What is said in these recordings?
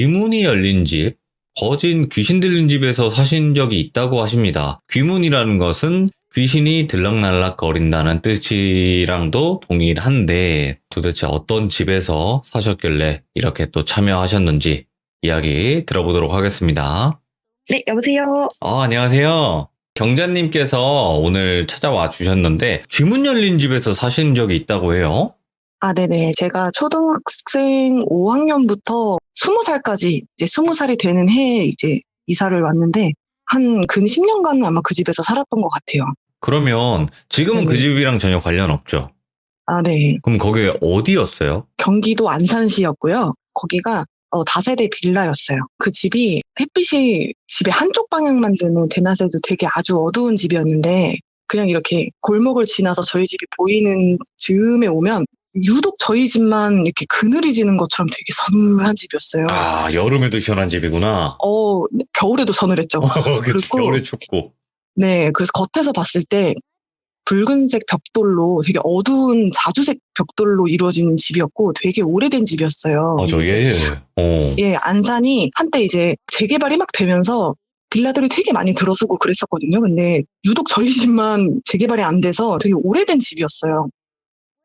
귀문이 열린 집, 거진 귀신 들린 집에서 사신 적이 있다고 하십니다. 귀문이라는 것은 귀신이 들락날락 거린다는 뜻이랑도 동일한데 도대체 어떤 집에서 사셨길래 이렇게 또 참여하셨는지 이야기 들어보도록 하겠습니다. 네, 여보세요? 안녕하세요. 경자님께서 오늘 찾아와 주셨는데 귀문 열린 집에서 사신 적이 있다고 해요? 네네. 제가 초등학생 5학년부터 20살까지 이제 20살이 되는 해에 이제 이사를 왔는데 한 근 10년간은 아마 그 집에서 살았던 것 같아요. 그러면 지금은 그 네네. 집이랑 전혀 관련 없죠? 네. 그럼 거기 어디였어요? 경기도 안산시였고요. 거기가 다세대 빌라였어요. 그 집이 햇빛이 집의 한쪽 방향만 드는 대낮에도 되게 아주 어두운 집이었는데 그냥 이렇게 골목을 지나서 저희 집이 보이는 즈음에 오면 유독 저희 집만 이렇게 그늘이 지는 것처럼 되게 서늘한 집이었어요. 여름에도 시원한 집이구나. 겨울에도 서늘했죠. 그치, 그리고 겨울에 춥고. 네, 그래서 겉에서 봤을 때 붉은색 벽돌로 되게 어두운 자주색 벽돌로 이루어진 집이었고 되게 오래된 집이었어요. 예, 안산이 한때 이제 재개발이 막 되면서 빌라들이 되게 많이 들어서고 그랬었거든요. 근데 유독 저희 집만 재개발이 안 돼서 되게 오래된 집이었어요.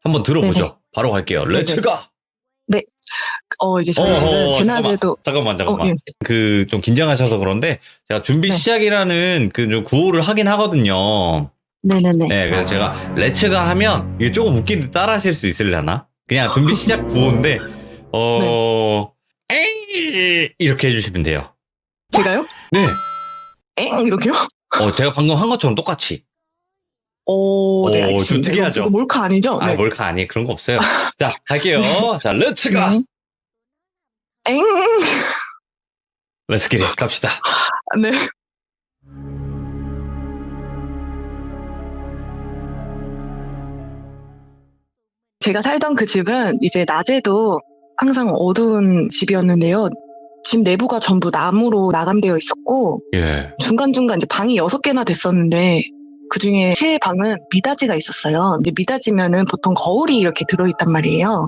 한번 들어보죠. 네네. 바로 갈게요. 렛츠가! 네. 이제 저희 집은 대낮에도 잠깐만. 예. 좀 긴장하셔서 그런데 제가 준비 네. 시작이라는 좀 구호를 하긴 하거든요. 네네네. 네, 그래서 제가 렛츠가 하면 이게 조금 웃긴데 따라 하실 수 있으려나? 그냥 준비 시작 구호인데 에이 이렇게 해주시면 돼요. 제가요? 네. 엥 이렇게요? 제가 방금 한 것처럼 똑같이. 네, 알겠습니다. 좀 특이하죠? 이거 몰카 아니죠? 네. 몰카 아니 그런 거 없어요. 자, 갈게요. 자, 렛츠가! 엥! 렛츠기릿 갑시다. 네. 제가 살던 그 집은 이제 낮에도 항상 어두운 집이었는데요. 집 내부가 전부 나무로 마감되어 있었고 예. 중간중간 이제 방이 6개나 됐었는데 그중에 3방은 미닫이가 있었어요. 근데 미닫이면은 보통 거울이 이렇게 들어있단 말이에요.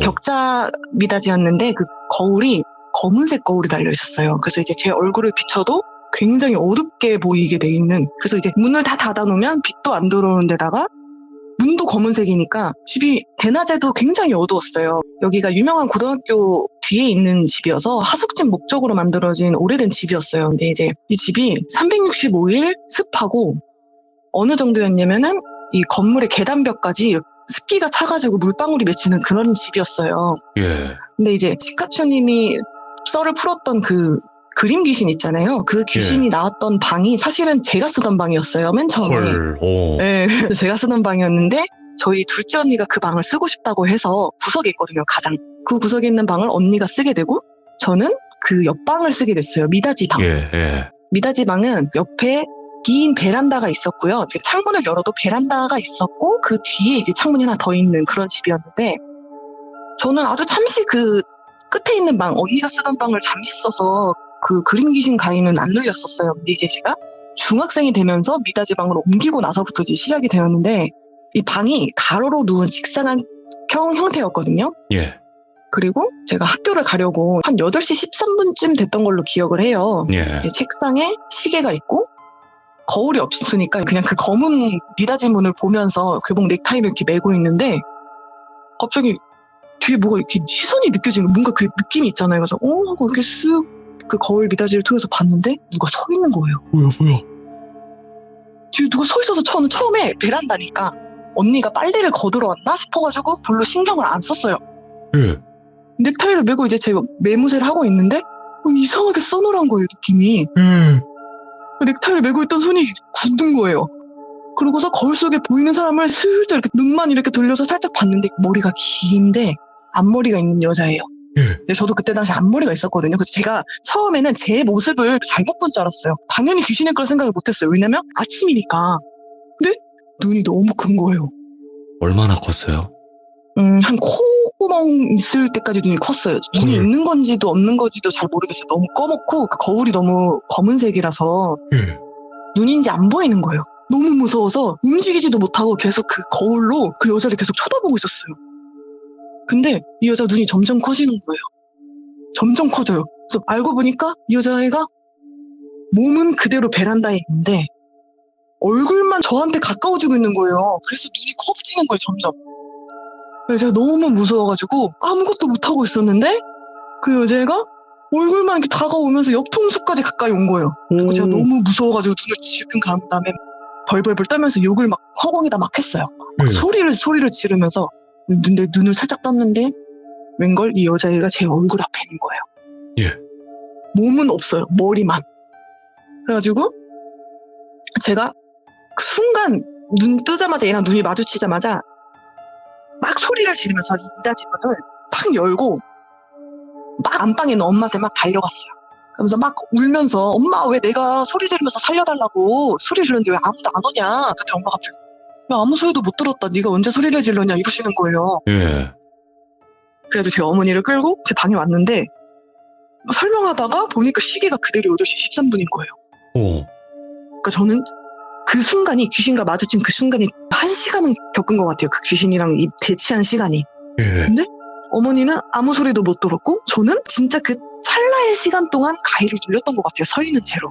격자 미닫이였는데 그 거울이 검은색 거울이 달려 있었어요. 그래서 이제 제 얼굴을 비춰도 굉장히 어둡게 보이게 돼 있는, 그래서 이제 문을 다 닫아놓으면 빛도 안 들어오는 데다가 문도 검은색이니까 집이 대낮에도 굉장히 어두웠어요. 여기가 유명한 고등학교 뒤에 있는 집이어서 하숙집 목적으로 만들어진 오래된 집이었어요. 근데 이제 이 집이 365일 습하고 어느 정도였냐면은 이 건물의 계단벽까지 습기가 차가지고 물방울이 맺히는 그런 집이었어요. 예. 근데 이제 시카추님이 썰을 풀었던 그 그림 귀신 있잖아요. 그 귀신이 나왔던 방이 사실은 제가 쓰던 방이었어요. 맨 처음에. 네, 제가 쓰던 방이었는데 저희 둘째 언니가 그 방을 쓰고 싶다고 해서 구석에 있거든요. 가장. 그 구석에 있는 방을 언니가 쓰게 되고 저는 그 옆방을 쓰게 됐어요. 미닫이 방. 미닫이 방은 옆에 긴 베란다가 있었고요. 창문을 열어도 베란다가 있었고 그 뒤에 이제 창문이 하나 더 있는 그런 집이었는데 저는 아주 잠시 그 끝에 있는 방, 언니가 쓰던 방을 잠시 써서 그 그림 귀신 가위는 안 눌렸었어요. 근데 이제 제가 중학생이 되면서 미닫이 방으로 옮기고 나서부터 이제 시작이 되었는데 이 방이 가로로 누운 직사각형 형태였거든요. 예. 그리고 제가 학교를 가려고 한 8시 13분쯤 됐던 걸로 기억을 해요. 예. 이제 책상에 시계가 있고 거울이 없으니까 그냥 그 검은 미닫이 문을 보면서 교복 넥타이를 이렇게 메고 있는데 갑자기 뒤에 뭐가 이렇게 시선이 느껴지는, 뭔가 그 느낌이 있잖아요. 그래서 하고 이렇게 쓱 그 거울 미닫이를 통해서 봤는데 누가 서 있는 거예요. 뭐야? 뒤에 누가 서 있어서 처음에 베란다니까 언니가 빨래를 거들어 왔나 싶어가지고 별로 신경을 안 썼어요. 예. 넥타이를 메고 이제 제가 매무새를 하고 있는데 이상하게 서늘한 거예요, 느낌이. 넥타이를 메고 있던 손이 굳은 거예요. 그러고서 거울 속에 보이는 사람을 슬쩍 이렇게 눈만 이렇게 돌려서 살짝 봤는데 머리가 긴데 앞머리가 있는 여자예요. 근데 저도 그때 당시 앞머리가 있었거든요. 그래서 제가 처음에는 제 모습을 잘못 본 줄 알았어요. 당연히 귀신일 거라 생각을 못했어요. 왜냐면 아침이니까. 근데 눈이 너무 큰 거예요. 얼마나 컸어요? 한 콧구멍 있을 때까지 눈이 컸어요. 눈이 있는 건지도 없는 건지도 잘 모르겠어요. 너무 검었고 그 거울이 너무 검은색이라서 눈인지 안 보이는 거예요. 너무 무서워서 움직이지도 못하고 계속 그 거울로 그 여자를 계속 쳐다보고 있었어요. 근데 이 여자 눈이 점점 커지는 거예요. 점점 커져요. 그래서 알고 보니까 이 여자애가 몸은 그대로 베란다에 있는데 얼굴만 저한테 가까워지고 있는 거예요. 그래서 눈이 커지는 거예요, 점점. 그래서 제가 너무 무서워가지고 아무것도 못하고 있었는데 그 여자애가 얼굴만 이렇게 다가오면서 옆통수까지 가까이 온 거예요. 그리고 제가 너무 무서워가지고 눈을 지금 감은 다음에 벌벌벌 떨면서 욕을 막 허공에다 막 했어요. 막 소리를 지르면서 근데 눈을 살짝 떴는데 웬걸 이 여자애가 제 얼굴 앞에 있는 거예요. 예. 몸은 없어요. 머리만. 그래가지고 제가 그 순간 눈 뜨자마자 얘랑 눈이 마주치자마자 막 소리를 지르면서 이다지 문을 팍 열고 막 안방에 있는 엄마한테 막 달려갔어요. 그러면서 막 울면서 엄마 왜 내가 소리 지르면서 살려달라고 소리 지르는데 왜 아무도 안 오냐. 근데 엄마가 갑자기 야, 아무 소리도 못 들었다. 네가 언제 소리를 질렀냐 이러시는 거예요. 예. 그래서 제 어머니를 끌고 제 방에 왔는데 설명하다가 보니까 시계가 그대로 8시 13분인 거예요. 오. 그러니까 저는 그 순간이 귀신과 마주친 그 순간이 1시간은 겪은 것 같아요. 그 귀신이랑 이 대치한 시간이. 예. 근데 어머니는 아무 소리도 못 들었고 저는 진짜 그 찰나의 시간 동안 가위를 눌렸던 것 같아요. 서 있는 채로.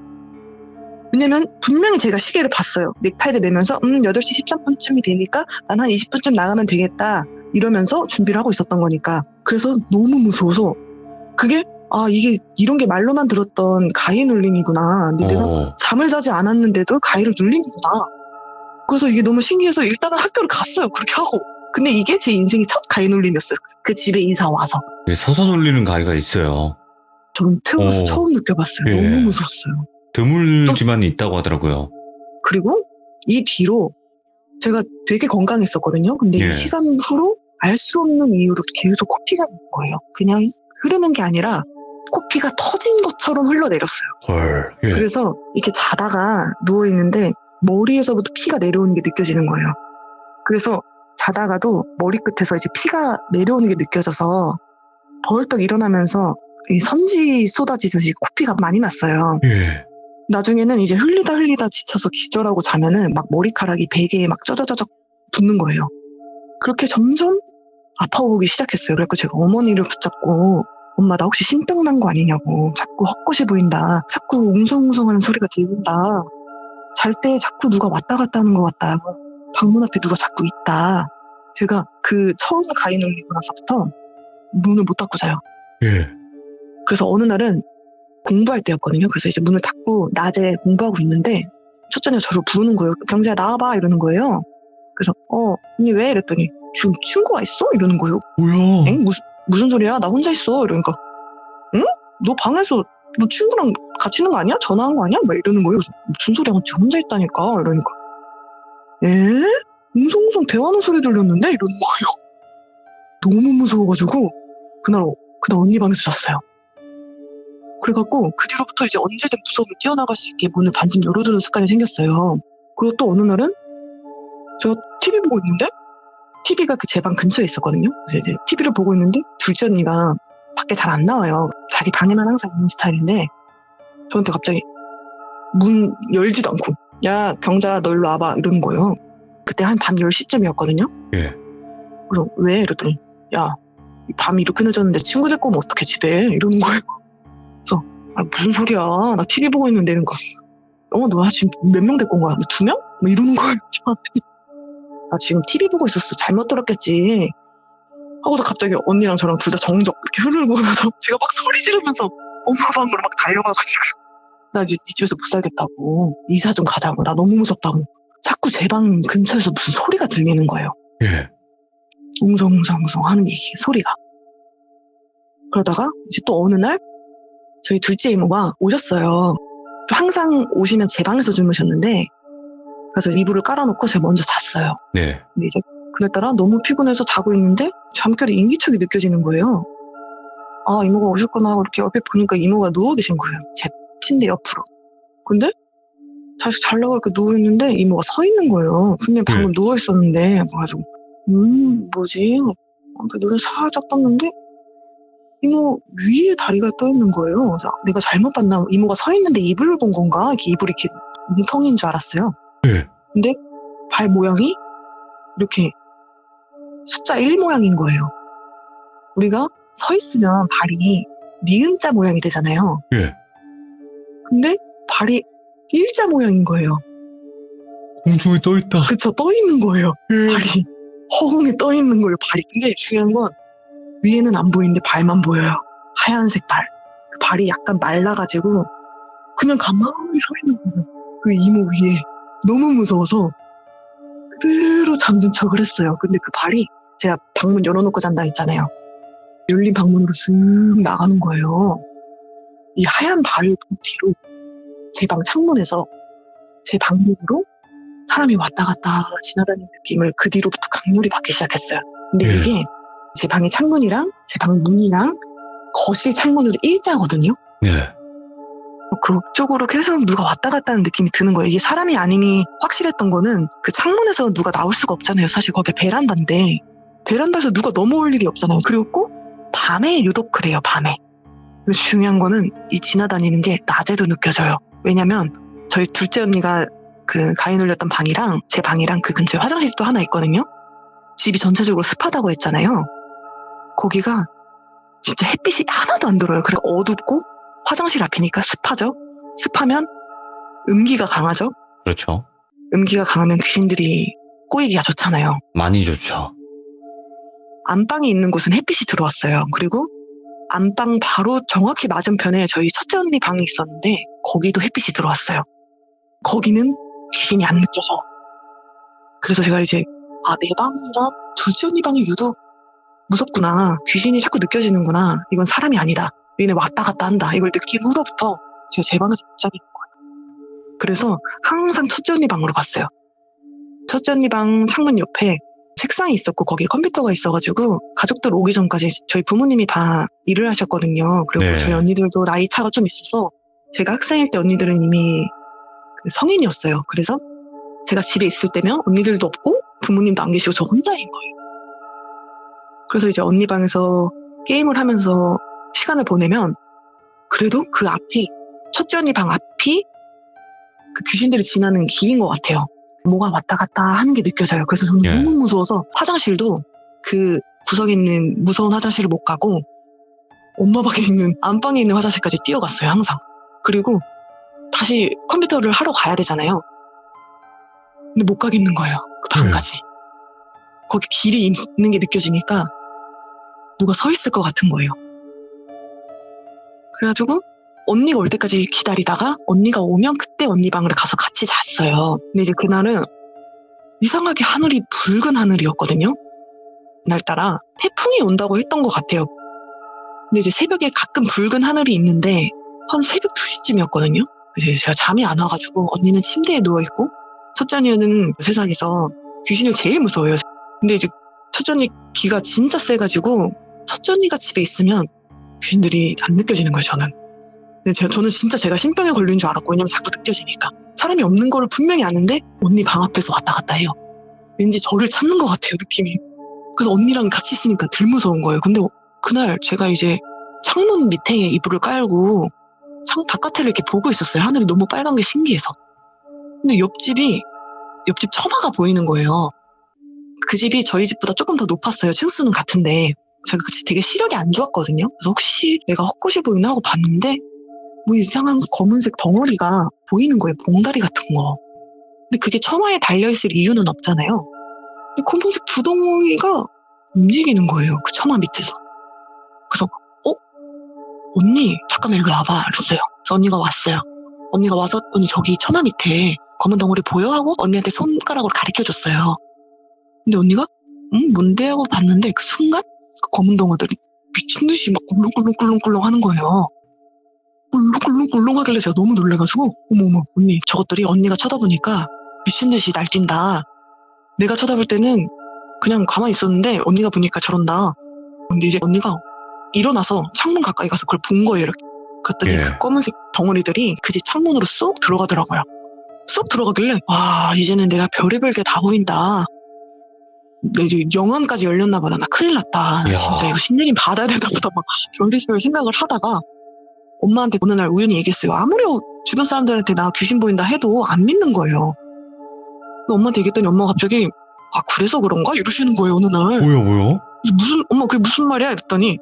왜냐면 분명히 제가 시계를 봤어요. 넥타이를 매면서 8시 13분쯤이 되니까 난 한 20분쯤 나가면 되겠다. 이러면서 준비를 하고 있었던 거니까. 그래서 너무 무서워서 그게 이게 이런 게 말로만 들었던 가위 눌림이구나. 근데 내가 잠을 자지 않았는데도 가위를 눌리는구나. 그래서 이게 너무 신기해서 일단은 학교를 갔어요. 그렇게 하고. 근데 이게 제 인생의 첫 가위 눌림이었어요. 그 집에 이사 와서. 서서 눌리는 가위가 있어요. 전 태어나서 처음 느껴봤어요. 예. 너무 무서웠어요. 드물지만 있다고 하더라고요. 그리고 이 뒤로 제가 되게 건강했었거든요. 근데 이 시간 후로 알 수 없는 이유로 계속 코피가 나는 거예요. 그냥 흐르는 게 아니라 코피가 터진 것처럼 흘러내렸어요. 헐. 예. 그래서 이렇게 자다가 누워있는데 머리에서부터 피가 내려오는 게 느껴지는 거예요. 그래서 자다가도 머리끝에서 이제 피가 내려오는 게 느껴져서 벌떡 일어나면서 이 선지 쏟아지듯이 코피가 많이 났어요. 예. 나중에는 이제 흘리다 지쳐서 기절하고 자면은 막 머리카락이 베개에 막 쩌저쩌적 붙는 거예요. 그렇게 점점 아파오기 시작했어요. 그래서 제가 어머니를 붙잡고 엄마 나 혹시 신병 난 거 아니냐고. 자꾸 헛것이 보인다. 자꾸 웅성웅성하는 소리가 들린다. 잘 때 자꾸 누가 왔다 갔다 하는 것 같다. 방문 앞에 누가 자꾸 있다. 제가 그 처음 가위 눌리고 나서부터 문을 못 닫고 자요. 예. 그래서 어느 날은 공부할 때였거든요. 그래서 이제 문을 닫고 낮에 공부하고 있는데 첫째가 저를 부르는 거예요. 경재야 나와봐 이러는 거예요. 그래서 언니 왜? 이랬더니 지금 친구가 있어? 이러는 거예요. 뭐야? 엥? 무슨 소리야? 나 혼자 있어. 이러니까 응? 너 방에서 너 친구랑 같이 있는 거 아니야? 전화한 거 아니야? 막 이러는 거예요. 그래서 무슨 소리야? 저 혼자 있다니까. 이러니까 에? 웅성웅성 대화하는 소리 들렸는데? 이러는 거예요. 너무 무서워가지고 그날 언니 방에서 잤어요. 그래갖고 그 뒤로부터 이제 언제든 무서움이 뛰어나갈 수 있게 문을 반쯤 열어두는 습관이 생겼어요. 그리고 또 어느 날은 제가 TV 보고 있는데 TV가 그 제 방 근처에 있었거든요. 그래서 이제 TV를 보고 있는데 둘째 언니가 밖에 잘 안 나와요. 자기 방에만 항상 있는 스타일인데 저한테 갑자기 문 열지도 않고 야 경자 너 일로 와봐 이러는 거예요. 그때 한 밤 10시쯤이었거든요. 예. 그래서 왜? 이랬더니 야 밤이 이렇게 늦었는데 친구 데리고 오면 어떡해 집에 이러는 거예요. 그래서 무슨 소리야 나 TV 보고 있는데 이러는 거 너 지금 몇 명 데리고 온 거야? 너 2명? 뭐 이러는 거예요 저한테. 나 지금 TV 보고 있었어. 잘못 들었겠지. 하고서 갑자기 언니랑 저랑 둘 다 정적 이렇게 흐르고 나서 제가 막 소리 지르면서 엄마 방으로 막 달려가가지고 나 이제 이 집에서 못 살겠다고 이사 좀 가자고 나 너무 무섭다고 자꾸 제 방 근처에서 무슨 소리가 들리는 거예요. 예. 웅성웅성 하는 게 소리가. 그러다가 이제 또 어느 날 저희 둘째 이모가 오셨어요. 항상 오시면 제 방에서 주무셨는데 그래서 이불을 깔아놓고 제가 먼저 잤어요. 네. 근데 이제 그날따라 너무 피곤해서 자고 있는데 잠결에 인기척이 느껴지는 거예요. 이모가 오셨구나 하고 이렇게 옆에 보니까 이모가 누워 계신 거예요. 제 침대 옆으로. 근데 다시 자려고 이렇게 누워있는데 이모가 서 있는 거예요. 분명히 방금 누워있었는데 그래가지고 뭐지? 이렇게 눈을 살짝 떴는데 이모 위에 다리가 떠있는 거예요. 그래서 내가 잘못 봤나? 이모가 서 있는데 이불을 본 건가? 이렇게 이불이 이렇게 뭉텅인 줄 알았어요. 예. 근데 발 모양이 이렇게 숫자 1 모양인 거예요. 우리가 서 있으면 발이 니은자 모양이 되잖아요. 예. 근데 발이 일자 모양인 거예요. 공중에 떠 있다. 그쵸, 떠 있는 거예요. 발이 허공에 떠 있는 거예요. 발이. 근데 중요한 건 위에는 안 보이는데 발만 보여요. 하얀색 발. 그 발이 약간 말라가지고 그냥 가만히 서 있는 거예요. 그 이모 위에. 너무 무서워서 그대로 잠든 척을 했어요. 근데 그 발이 제가 방문 열어놓고 잔다 했잖아요. 열린 방문으로 슥 나가는 거예요. 이 하얀 발을 본 뒤로 제 방 창문에서 제 방문으로 사람이 왔다 갔다 지나다니는 느낌을 그 뒤로부터 강렬히 받기 시작했어요. 근데 예. 이게 제 방의 창문이랑 제 방 문이랑 거실 창문으로 일자거든요. 네. 그쪽으로 계속 누가 왔다 갔다 하는 느낌이 드는 거예요. 이게 사람이 아님이 확실했던 거는 그 창문에서 누가 나올 수가 없잖아요. 사실 거기 베란다인데 베란다에서 누가 넘어올 일이 없잖아요. 그리고 꼭 밤에 유독 그래요. 밤에. 근데 중요한 거는 이 지나다니는 게 낮에도 느껴져요. 왜냐면 저희 둘째 언니가 그 가위 눌렸던 방이랑 제 방이랑 그 근처에 화장실이 또 하나 있거든요. 집이 전체적으로 습하다고 했잖아요. 거기가 진짜 햇빛이 하나도 안 들어요. 그래서 어둡고 화장실 앞이니까 습하죠. 습하면 음기가 강하죠. 그렇죠. 음기가 강하면 귀신들이 꼬이기가 좋잖아요. 많이 좋죠. 안방이 있는 곳은 햇빛이 들어왔어요. 그리고 안방 바로 정확히 맞은편에 저희 첫째 언니 방이 있었는데 거기도 햇빛이 들어왔어요. 거기는 귀신이 안 느껴서. 그래서 제가 이제 내 방이랑 둘째 언니 방이 유독 무섭구나. 귀신이 자꾸 느껴지는구나. 이건 사람이 아니다. 얘네 왔다 갔다 한다. 이걸 느낀 후로부터 제가 제 방에서 못 자게 된 거예요. 그래서 항상 첫째 언니 방으로 갔어요. 첫째 언니 방 창문 옆에 책상이 있었고 거기에 컴퓨터가 있어가지고 가족들 오기 전까지 저희 부모님이 다 일을 하셨거든요. 그리고 네. 저희 언니들도 나이 차가 좀 있어서 제가 학생일 때 언니들은 이미 그 성인이었어요. 그래서 제가 집에 있을 때면 언니들도 없고 부모님도 안 계시고 저 혼자인 거예요. 그래서 이제 언니 방에서 게임을 하면서 시간을 보내면 그래도 그 앞이 첫째 언니 방 앞이 그 귀신들이 지나는 길인 것 같아요. 뭐가 왔다 갔다 하는 게 느껴져요. 그래서 저는 예. 너무 무서워서 화장실도 그 구석에 있는 무서운 화장실을 못 가고 엄마 방에 있는 안방에 있는 화장실까지 뛰어갔어요. 항상. 그리고 다시 컴퓨터를 하러 가야 되잖아요. 근데 못 가겠는 거예요. 그 방까지. 거기 길이 있는 게 느껴지니까 누가 서 있을 것 같은 거예요. 그래가지고 언니가 올 때까지 기다리다가 언니가 오면 그때 언니 방을 가서 같이 잤어요. 근데 이제 그날은 이상하게 하늘이 붉은 하늘이었거든요. 그날따라 태풍이 온다고 했던 것 같아요. 근데 이제 새벽에 가끔 붉은 하늘이 있는데 한 새벽 2시쯤이었거든요. 이제 제가 잠이 안 와가지고 언니는 침대에 누워있고 첫째 언니는 세상에서 귀신을 제일 무서워해요. 근데 이제 첫째 언니 기가 진짜 세가지고 첫째 언니가 집에 있으면 귀신들이 안 느껴지는 거예요. 근데 저는 진짜 제가 신병에 걸린 줄 알았고 왜냐면 자꾸 느껴지니까 사람이 없는 거를 분명히 아는데 언니 방 앞에서 왔다 갔다 해요. 왠지 저를 찾는 것 같아요. 느낌이. 그래서 언니랑 같이 있으니까 덜 무서운 거예요. 근데 그날 제가 이제 창문 밑에 이불을 깔고 창 바깥을 이렇게 보고 있었어요. 하늘이 너무 빨간 게 신기해서. 근데 옆집 처마가 보이는 거예요. 그 집이 저희 집보다 조금 더 높았어요. 층수는 같은데 제가 그 집 되게 시력이 안 좋았거든요. 그래서 혹시 내가 헛것이 보이나 하고 봤는데 뭐 이상한 검은색 덩어리가 보이는 거예요. 봉다리 같은 거. 근데 그게 처마에 달려있을 이유는 없잖아요. 근데 검은색 두 덩어리가 움직이는 거예요. 그 처마 밑에서. 그래서 언니 잠깐만 여기 와봐 그랬어요. 그래서 언니가 왔어요. 언니가 와서 언니 저기 처마 밑에 검은 덩어리 보여? 하고 언니한테 손가락으로 가르쳐줬어요. 근데 언니가 뭔데? 하고 봤는데 그 순간 그 검은 덩어리들이 미친듯이 막 꿀렁꿀렁꿀렁꿀렁 하는 거예요. 꿀렁꿀렁꿀렁 하길래 제가 너무 놀래가지고 어머 언니 저것들이 언니가 쳐다보니까 미친듯이 날뛴다. 내가 쳐다볼 때는 그냥 가만히 있었는데 언니가 보니까 저런다. 근데 이제 언니가 일어나서 창문 가까이 가서 그걸 본 거예요. 이렇게. 그랬더니 예. 그 검은색 덩어리들이 그 집 창문으로 쏙 들어가더라고요. 쏙 들어가길래 와 이제는 내가 별의별 게 다 보인다. 이제 영안까지 열렸나 보다. 나 큰일 났다. 나 이야. 진짜 이거 신내림 받아야 되나 보다. 막 별의별 생각을 하다가 엄마한테 어느 날 우연히 얘기했어요. 아무리 주변 사람들한테 나 귀신 보인다 해도 안 믿는 거예요. 엄마한테 얘기했더니 엄마가 갑자기 그래서 그런가? 이러시는 거예요. 어느 날. 뭐야? 엄마 그게 무슨 말이야? 이랬더니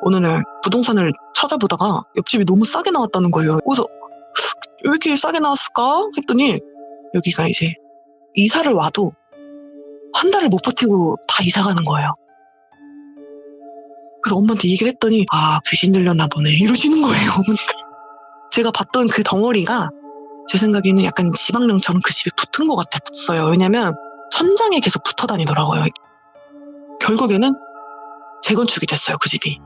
어느 날 부동산을 찾아보다가 옆집이 너무 싸게 나왔다는 거예요. 그래서 왜 이렇게 싸게 나왔을까 했더니 여기가 이제 이사를 와도 한 달을 못 버티고 다 이사 가는 거예요. 그래서 엄마한테 얘기를 했더니 귀신 들렸나 보네 이러시는 거예요. 어머니가. 제가 봤던 그 덩어리가 제 생각에는 약간 지방령처럼 그 집에 붙은 것 같았어요. 왜냐면 천장에 계속 붙어 다니더라고요. 결국에는 재건축이 됐어요. 그 집이.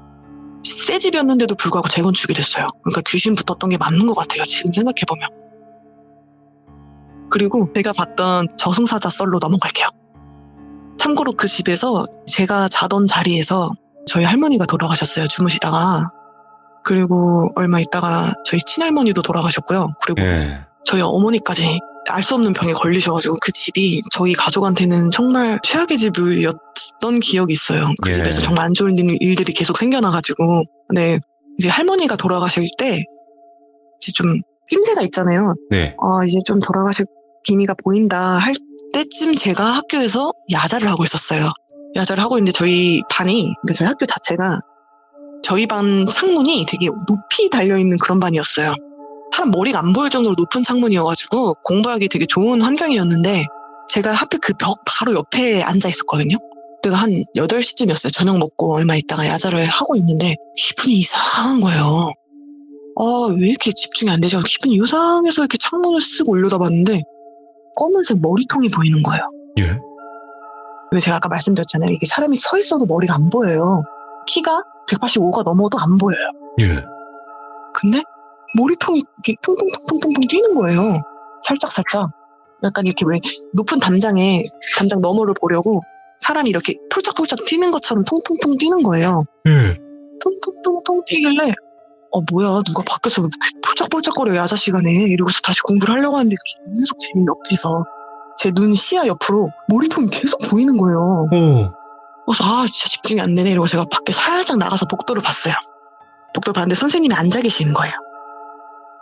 새 집이었는데도 불구하고 재건축이 됐어요. 그러니까 귀신 붙었던 게 맞는 것 같아요. 지금 생각해보면. 그리고 제가 봤던 저승사자 썰로 넘어갈게요. 참고로 그 집에서 제가 자던 자리에서 저희 할머니가 돌아가셨어요. 주무시다가. 그리고 얼마 있다가 저희 친할머니도 돌아가셨고요. 그리고 저희 어머니까지 알 수 없는 병에 걸리셔가지고 그 집이 저희 가족한테는 정말 최악의 집이었던 기억이 있어요. 그 집에서 정말 안 좋은 일들이 계속 생겨나가지고. 네, 이제 할머니가 돌아가실 때 이제 좀 낌새가 있잖아요. 네. 이제 좀 돌아가실 기미가 보인다 할 때쯤 제가 학교에서 야자를 하고 있었어요. 야자를 하고 있는데 저희 반이, 그러니까 저희 학교 자체가 저희 반 창문이 되게 높이 달려있는 그런 반이었어요. 사람 머리가 안 보일 정도로 높은 창문이어가지고 공부하기 되게 좋은 환경이었는데 제가 하필 그 벽 바로 옆에 앉아 있었거든요. 그때가 한 8시쯤이었어요. 저녁 먹고 얼마 있다가 야자를 하고 있는데 기분이 이상한 거예요. 왜 이렇게 집중이 안 되죠? 기분이 이상해서 이렇게 창문을 쓱 올려다봤는데 검은색 머리통이 보이는 거예요. 예? 근데 제가 아까 말씀드렸잖아요. 이게 사람이 서 있어도 머리가 안 보여요. 키가 185가 넘어도 안 보여요. 예. 근데 머리통이 이렇게 통통통통통 뛰는 거예요. 살짝살짝. 약간 이렇게 왜 높은 담장 너머를 보려고 사람이 이렇게 폴짝폴짝 뛰는 것처럼 통통통 뛰는 거예요. 통통통통 뛰길래 뭐야 누가 밖에서 폴짝폴짝거려 야자 시간에 이러고서 다시 공부를 하려고 하는데 계속 제 옆에서 제 눈 시야 옆으로 머리통이 계속 보이는 거예요. 그래서 진짜 집중이 안 되네 이러고 제가 밖에 살짝 나가서 복도를 봤어요. 복도를 봤는데 선생님이 앉아 계시는 거예요.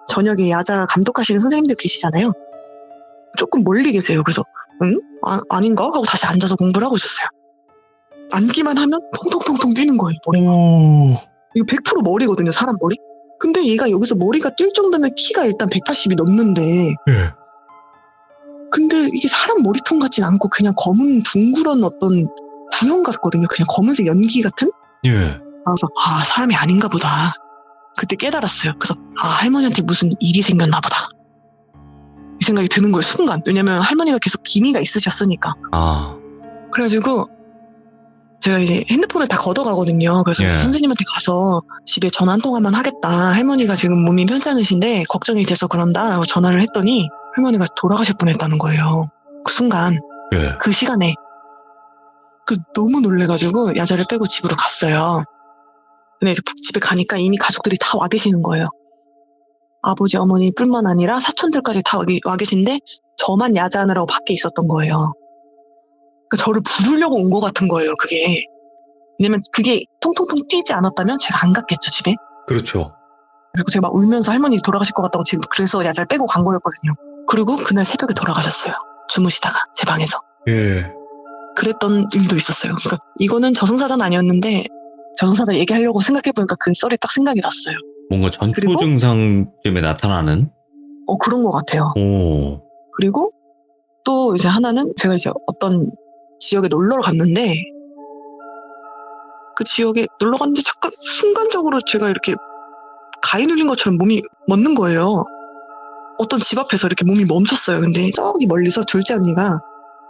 저녁에 야자 감독하시는 선생님들 계시잖아요. 조금 멀리 계세요. 그래서 아닌가? 하고 다시 앉아서 공부를 하고 있었어요. 앉기만 하면 통통통통 뛰는 거예요. 머리가. 이거 100% 머리거든요. 사람 머리. 근데 얘가 여기서 머리가 뛸 정도면 키가 일단 180이 넘는데 근데 이게 사람 머리통 같진 않고 그냥 검은 둥그런 어떤 구형 같거든요. 그냥 검은색 연기 같은? 그래서 사람이 아닌가 보다. 그때 깨달았어요. 그래서 할머니한테 무슨 일이 생겼나 보다. 이 생각이 드는 거예요. 순간. 왜냐면 할머니가 계속 기미가 있으셨으니까. 그래가지고 제가 이제 핸드폰을 다 걷어가거든요. 그래서 선생님한테 가서 집에 전화 한 통화만 하겠다. 할머니가 지금 몸이 편찮으신데 걱정이 돼서 그런다 하고 전화를 했더니 할머니가 돌아가실 뻔했다는 거예요. 그 순간. 그 시간에. 너무 놀래가지고 야자를 빼고 집으로 갔어요. 근데 이제 집에 가니까 이미 가족들이 다 와 계시는 거예요. 아버지, 어머니 뿐만 아니라 사촌들까지 다 와 계신데 저만 야자하느라고 밖에 있었던 거예요. 그러니까 저를 부르려고 온 것 같은 거예요, 그게. 왜냐면 그게 통통통 뛰지 않았다면 제가 안 갔겠죠, 집에. 그렇죠. 그리고 제가 막 울면서 할머니 돌아가실 것 같다고 지금 그래서 야자를 빼고 간 거였거든요. 그리고 그날 새벽에 돌아가셨어요. 주무시다가 제 방에서. 그랬던 일도 있었어요. 그러니까 이거는 저승사자는 아니었는데 저승사자 얘기하려고 생각해보니까 그 썰이 딱 생각이 났어요. 뭔가 전초 증상쯤에 나타나는? 그런 것 같아요. 그리고 또 이제 하나는 제가 이제 어떤 지역에 놀러 갔는데 그 지역에 놀러 갔는데 잠깐 순간적으로 제가 이렇게 가위 눌린 것처럼 몸이 멎는 거예요. 어떤 집 앞에서 이렇게 몸이 멈췄어요. 근데 저기 멀리서 둘째 언니가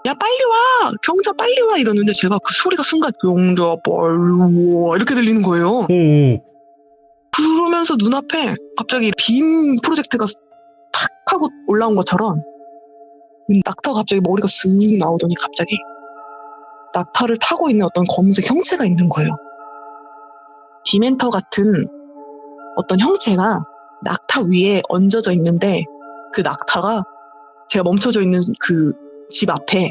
야 빨리 와! 경자 빨리 와! 이러는데 제가 그 소리가 순간 경자 빨리 와 이렇게 들리는 거예요. 그러면서 눈앞에 갑자기 빔 프로젝트가 탁 하고 올라온 것처럼 낙타가 갑자기 머리가 쓱 나오더니 갑자기 낙타를 타고 있는 어떤 검은색 형체가 있는 거예요. 디멘터 같은 어떤 형체가 낙타 위에 얹어져 있는데 그 낙타가 제가 멈춰져 있는 그 집 앞에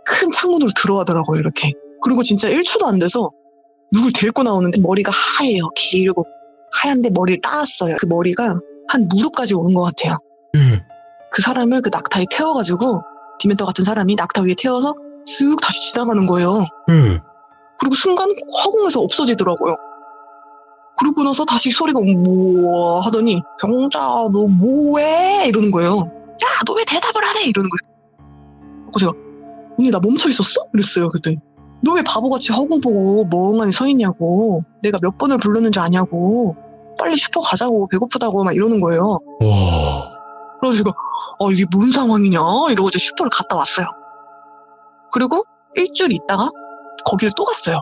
큰 창문으로 들어가더라고요, 이렇게. 그리고 진짜 1초도 안 돼서 누굴 데리고 나오는데 머리가 하얘요. 길고 하얀데 머리를 따았어요. 그 머리가 한 무릎까지 오는 것 같아요. 그 사람을 그 낙타에 태워가지고 디멘터 같은 사람이 낙타 위에 태워서 쓱 다시 지나가는 거예요. 그리고 순간 허공에서 없어지더라고요. 그러고 나서 다시 소리가 뭐 하더니 경자 너 뭐해? 이러는 거예요. 야 너 왜 대답을 안 해? 이러는 거예요. 그래서 제가 언니 나 멈춰 있었어? 이랬어요. 그랬더니 너 왜 바보같이 허공 보고 멍하니 서 있냐고. 내가 몇 번을 불렀는지 아냐고. 빨리 슈퍼 가자고 배고프다고 막 이러는 거예요. 와. 그래서 제가 이게 뭔 상황이냐 이러고 이제 슈퍼를 갔다 왔어요. 그리고 일주일 있다가 거기를 또 갔어요.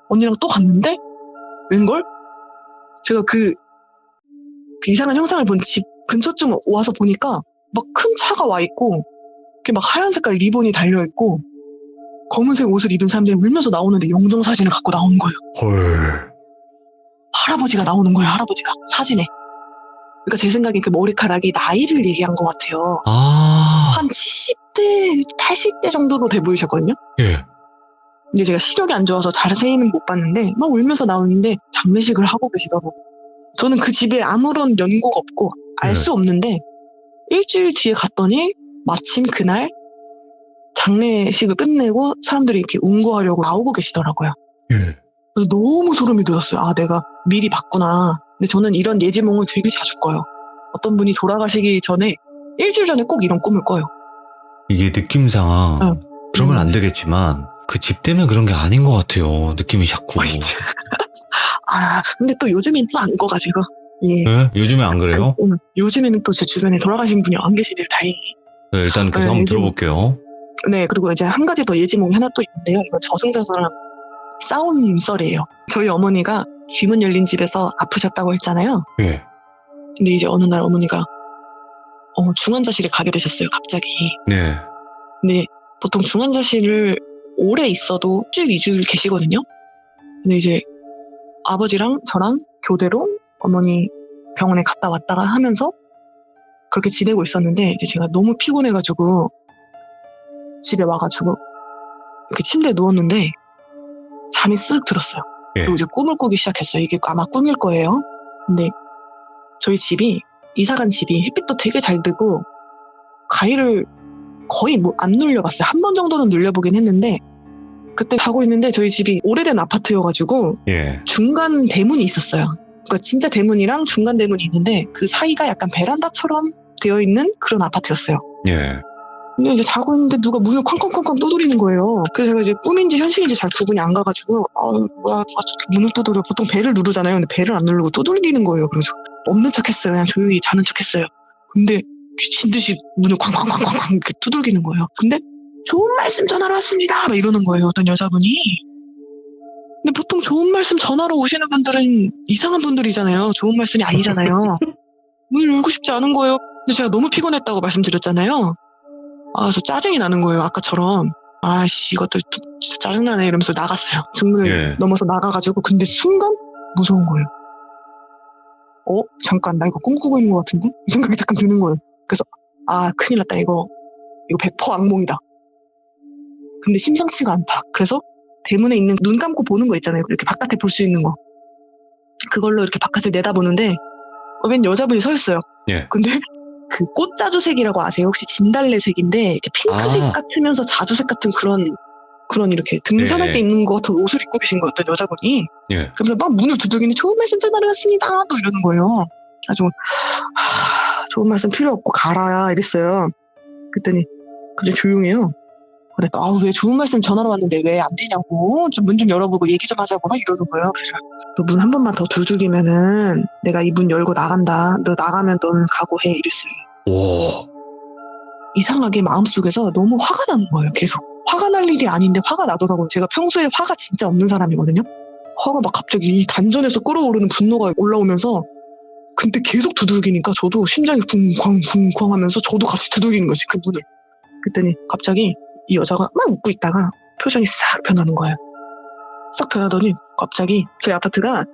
언니랑 또 갔는데 웬걸? 제가 그 이상한 형상을 본 집 근처쯤 와서 보니까 막 큰 차가 와 있고 이렇게 막 하얀 색깔 리본이 달려 있고 검은색 옷을 입은 사람들이 울면서 나오는데 영정사진을 갖고 나오는 거예요. 헐. 할아버지가 나오는 거예요. 할아버지가 사진에. 그러니까 제 생각에 그 머리카락이 나이를 얘기한 것 같아요. 아. 한 70대, 80대 정도로 돼 보이셨거든요. 예. 근데 제가 시력이 안 좋아서 자세히는 못 봤는데 막 울면서 나오는데 장례식을 하고 계시더라고요. 저는 그 집에 아무런 연고가 없고 알 수 없는데 일주일 뒤에 갔더니 마침 그날 장례식을 끝내고 사람들이 이렇게 운구하려고 나오고 계시더라고요. 예. 그래서 너무 소름이 돋았어요. 아, 내가 미리 봤구나. 근데 저는 이런 예지몽을 되게 자주 꿔요. 어떤 분이 돌아가시기 전에 일주일 전에 꼭 이런 꿈을 꿔요. 이게 느낌상 그러면 안 되겠지만 그 집 때문에 그런 게 아닌 것 같아요. 느낌이 자꾸. 근데 또 요즘엔 또 안 꺼가지고. 예. 네? 요즘에 안 그래요? 요즘에는 또 제 주변에 돌아가신 분이 안 계시네요, 다행히. 네, 일단 그래서 한번 들어볼게요. 네, 그리고 이제 한 가지 더 예지몽이 하나 또 있는데요. 이건 저승사자랑 싸운 썰이에요. 저희 어머니가 귀문 열린 집에서 아프셨다고 했잖아요. 예. 근데 이제 어느 날 어머니가 중환자실에 가게 되셨어요, 갑자기. 네. 근데 보통 중환자실을 오래 있어도 1주일, 2주일 계시거든요. 근데 이제 아버지랑 저랑 교대로 어머니 병원에 갔다 왔다가 하면서 그렇게 지내고 있었는데 이제 제가 너무 피곤해가지고 집에 와가지고 이렇게 침대에 누웠는데 잠이 쓱 들었어요. 예. 그리고 이제 꿈을 꾸기 시작했어요. 이게 아마 꿈일 거예요. 근데 저희 집이 이사간 집이 햇빛도 되게 잘 뜨고 가위를 거의 뭐 안 눌려봤어요. 한 번 정도는 눌려보긴 했는데 그때 자고 있는데 저희 집이 오래된 아파트여가지고 예. 중간 대문이 있었어요. 그러니까 진짜 대문이랑 중간 대문이 있는데 그 사이가 약간 베란다처럼 되어 있는 그런 아파트였어요. 예. 근데 이제 자고 있는데 누가 문을 쾅쾅쾅쾅 두드리는 거예요. 그래서 제가 이제 꿈인지 현실인지 잘 구분이 안 가가지고 뭐야 누가 문을 두드려. 보통 벨을 누르잖아요. 근데 벨을 안 누르고 두드리는 거예요. 그래서 없는 척했어요. 그냥 조용히 자는 척했어요. 근데 미친 듯이 문을 쾅쾅쾅쾅 이렇게 두들기는 거예요. 근데 좋은 말씀 전하러 왔습니다. 막 이러는 거예요. 어떤 여자분이. 근데 보통 좋은 말씀 전하러 오시는 분들은 이상한 분들이잖아요. 좋은 말씀이 아니잖아요. 문을 열고 싶지 않은 거예요. 근데 제가 너무 피곤했다고 말씀드렸잖아요. 그래서 짜증이 나는 거예요. 아까처럼. 아씨 이것들 진짜 짜증나네 이러면서 나갔어요. 중문을 넘어서 나가가지고. 근데 순간 무서운 거예요. 잠깐 나 이거 꿈꾸고 있는 것 같은데? 이 생각이 잠깐 드는 거예요. 그래서 큰일 났다. 이거 100% 악몽이다. 근데 심상치가 않다. 그래서 대문에 있는 눈 감고 보는 거 있잖아요. 이렇게 바깥에 볼 수 있는 거. 그걸로 이렇게 바깥을 내다보는데 웬 여자분이 서 있어요. 예. 근데 그 꽃자주색이라고 아세요? 혹시 진달래색인데 이렇게 핑크색 같으면서 자주색 같은 그런 이렇게 등산할 때 입는 것 같은 옷을 입고 계신 거 어떤 여자분이. 예. 그러면서 막 문을 두들기니 좋은 말씀 전하러 왔습니다. 또 이러는 거예요. 아주 좋은 말씀 필요 없고 가라 이랬어요. 그랬더니 갑자기 조용해요. 근데 왜 좋은 말씀 전하러 왔는데 왜 안 되냐고 좀 문 좀 열어보고 얘기 좀 하자고 막 이러는 거예요. 그래서 너 문 한 번만 더 두들기면은 내가 이 문 열고 나간다. 너 나가면 너는 각오해 이랬어요. 오. 이상하게 마음속에서 너무 화가 나는 거예요. 계속 화가 날 일이 아닌데 화가 나더라고요. 제가 평소에 화가 진짜 없는 사람이거든요. 화가 막 갑자기 이 단전에서 끓어오르는 분노가 올라오면서 근데 계속 두들기니까 저도 심장이 쿵쾅쿵쾅 하면서 저도 같이 두들기는 거지 그 문을. 그랬더니 갑자기 이 여자가 막 웃고 있다가 표정이 싹 변하는 거예요. 싹 변하더니 갑자기 저희 아파트가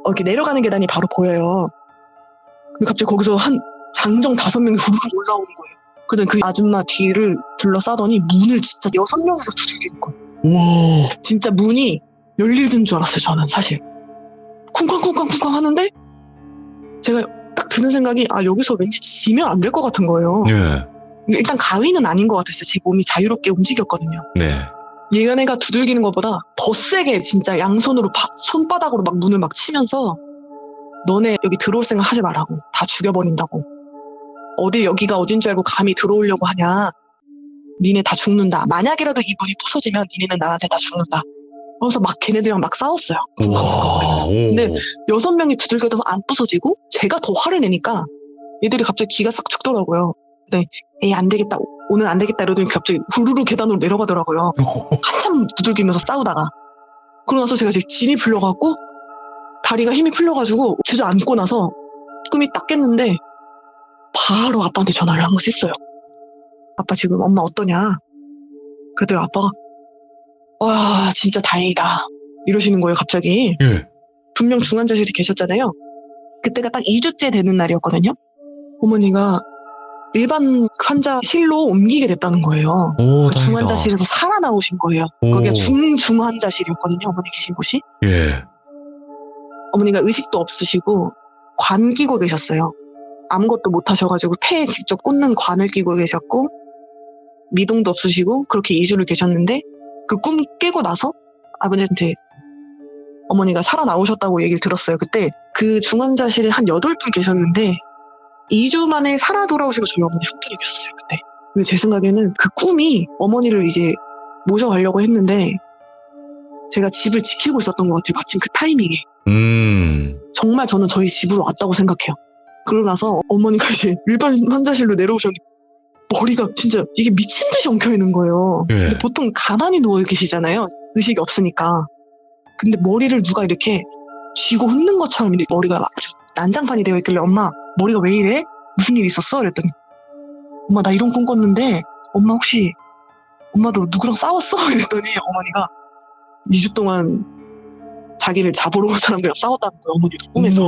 이렇게 내려가는 계단이 바로 보여요. 근데 갑자기 거기서 한 장정 5명이 후루룩 올라오는 거예요. 그러더니 그 아줌마 뒤를 둘러싸더니 문을 진짜 6명이서 두들기는 거예요. 와. 진짜 문이 열리는 줄 알았어요. 저는 사실 쿵쾅쿵쾅쿵쾅 하는데 제가 딱 드는 생각이 여기서 왠지 지면 안 될 것 같은 거예요. 예. 일단 가위는 아닌 것 같았어요. 제 몸이 자유롭게 움직였거든요. 네. 얘네가 두들기는 것보다 더 세게 진짜 양손으로 손바닥으로 막 문을 막 치면서 너네 여기 들어올 생각 하지 말라고. 다 죽여버린다고. 어디 여기가 어딘 줄 알고 감히 들어오려고 하냐. 니네 다 죽는다. 만약이라도 이 문이 부서지면 니네는 나한테 다 죽는다. 그래서 막 걔네들이랑 막 싸웠어요. 쿵쿵쿵쿵거리면서. 근데 6명이 두들겨도 안 부서지고 제가 더 화를 내니까 얘들이 갑자기 기가 싹 죽더라고요. 네, 에이 안 되겠다. 오늘 안 되겠다 이러더니 갑자기 후루루 계단으로 내려가더라고요. 한참 두들기면서 싸우다가. 그러고 나서 제가 이제 진이 풀려갖고 다리가 힘이 풀려가지고 주저앉고 나서 꿈이 딱 깼는데 바로 아빠한테 전화를 한 번 했어요. 아빠 지금 엄마 어떠냐? 그랬더니 아빠가 와 진짜 다행이다 이러시는 거예요 갑자기. 예. 분명 중환자실에 계셨잖아요. 그때가 딱 2주째 되는 날이었거든요. 어머니가 일반 환자실로 옮기게 됐다는 거예요. 오, 그 다행이다. 중환자실에서 살아나오신 거예요. 오. 거기가 중환자실이었거든요. 어머니 계신 곳이. 예. 어머니가 의식도 없으시고 관 끼고 계셨어요. 아무것도 못 하셔가지고 폐에 직접 꽂는 관을 끼고 계셨고 미동도 없으시고 그렇게 2주를 계셨는데 그 꿈 깨고 나서 아버지한테 어머니가 살아나오셨다고 얘기를 들었어요. 그때 그 중환자실에 한 8분 계셨는데 2주 만에 살아 돌아오시고 저희 어머니 한 분이 계셨어요. 그때. 근데 제 생각에는 그 꿈이 어머니를 이제 모셔가려고 했는데 제가 집을 지키고 있었던 것 같아요. 마침 그 타이밍에. 정말 저는 저희 집으로 왔다고 생각해요. 그러고 나서 어머니가 이제 일반 환자실로 내려오셨는데 머리가 진짜 이게 미친 듯이 엉켜있는 거예요. 예. 근데 보통 가만히 누워 계시잖아요. 의식이 없으니까. 근데 머리를 누가 이렇게 쥐고 훑는 것처럼 이렇게 머리가 아주 난장판이 되어 있길래 엄마 머리가 왜 이래? 무슨 일 있었어? 그랬더니 엄마 나 이런 꿈 꿨는데 엄마 혹시 엄마도 누구랑 싸웠어? 그랬더니 어머니가 2주 동안 자기를 잡으러 온 사람들이랑 싸웠다는 거예요. 어머니도 꿈에서.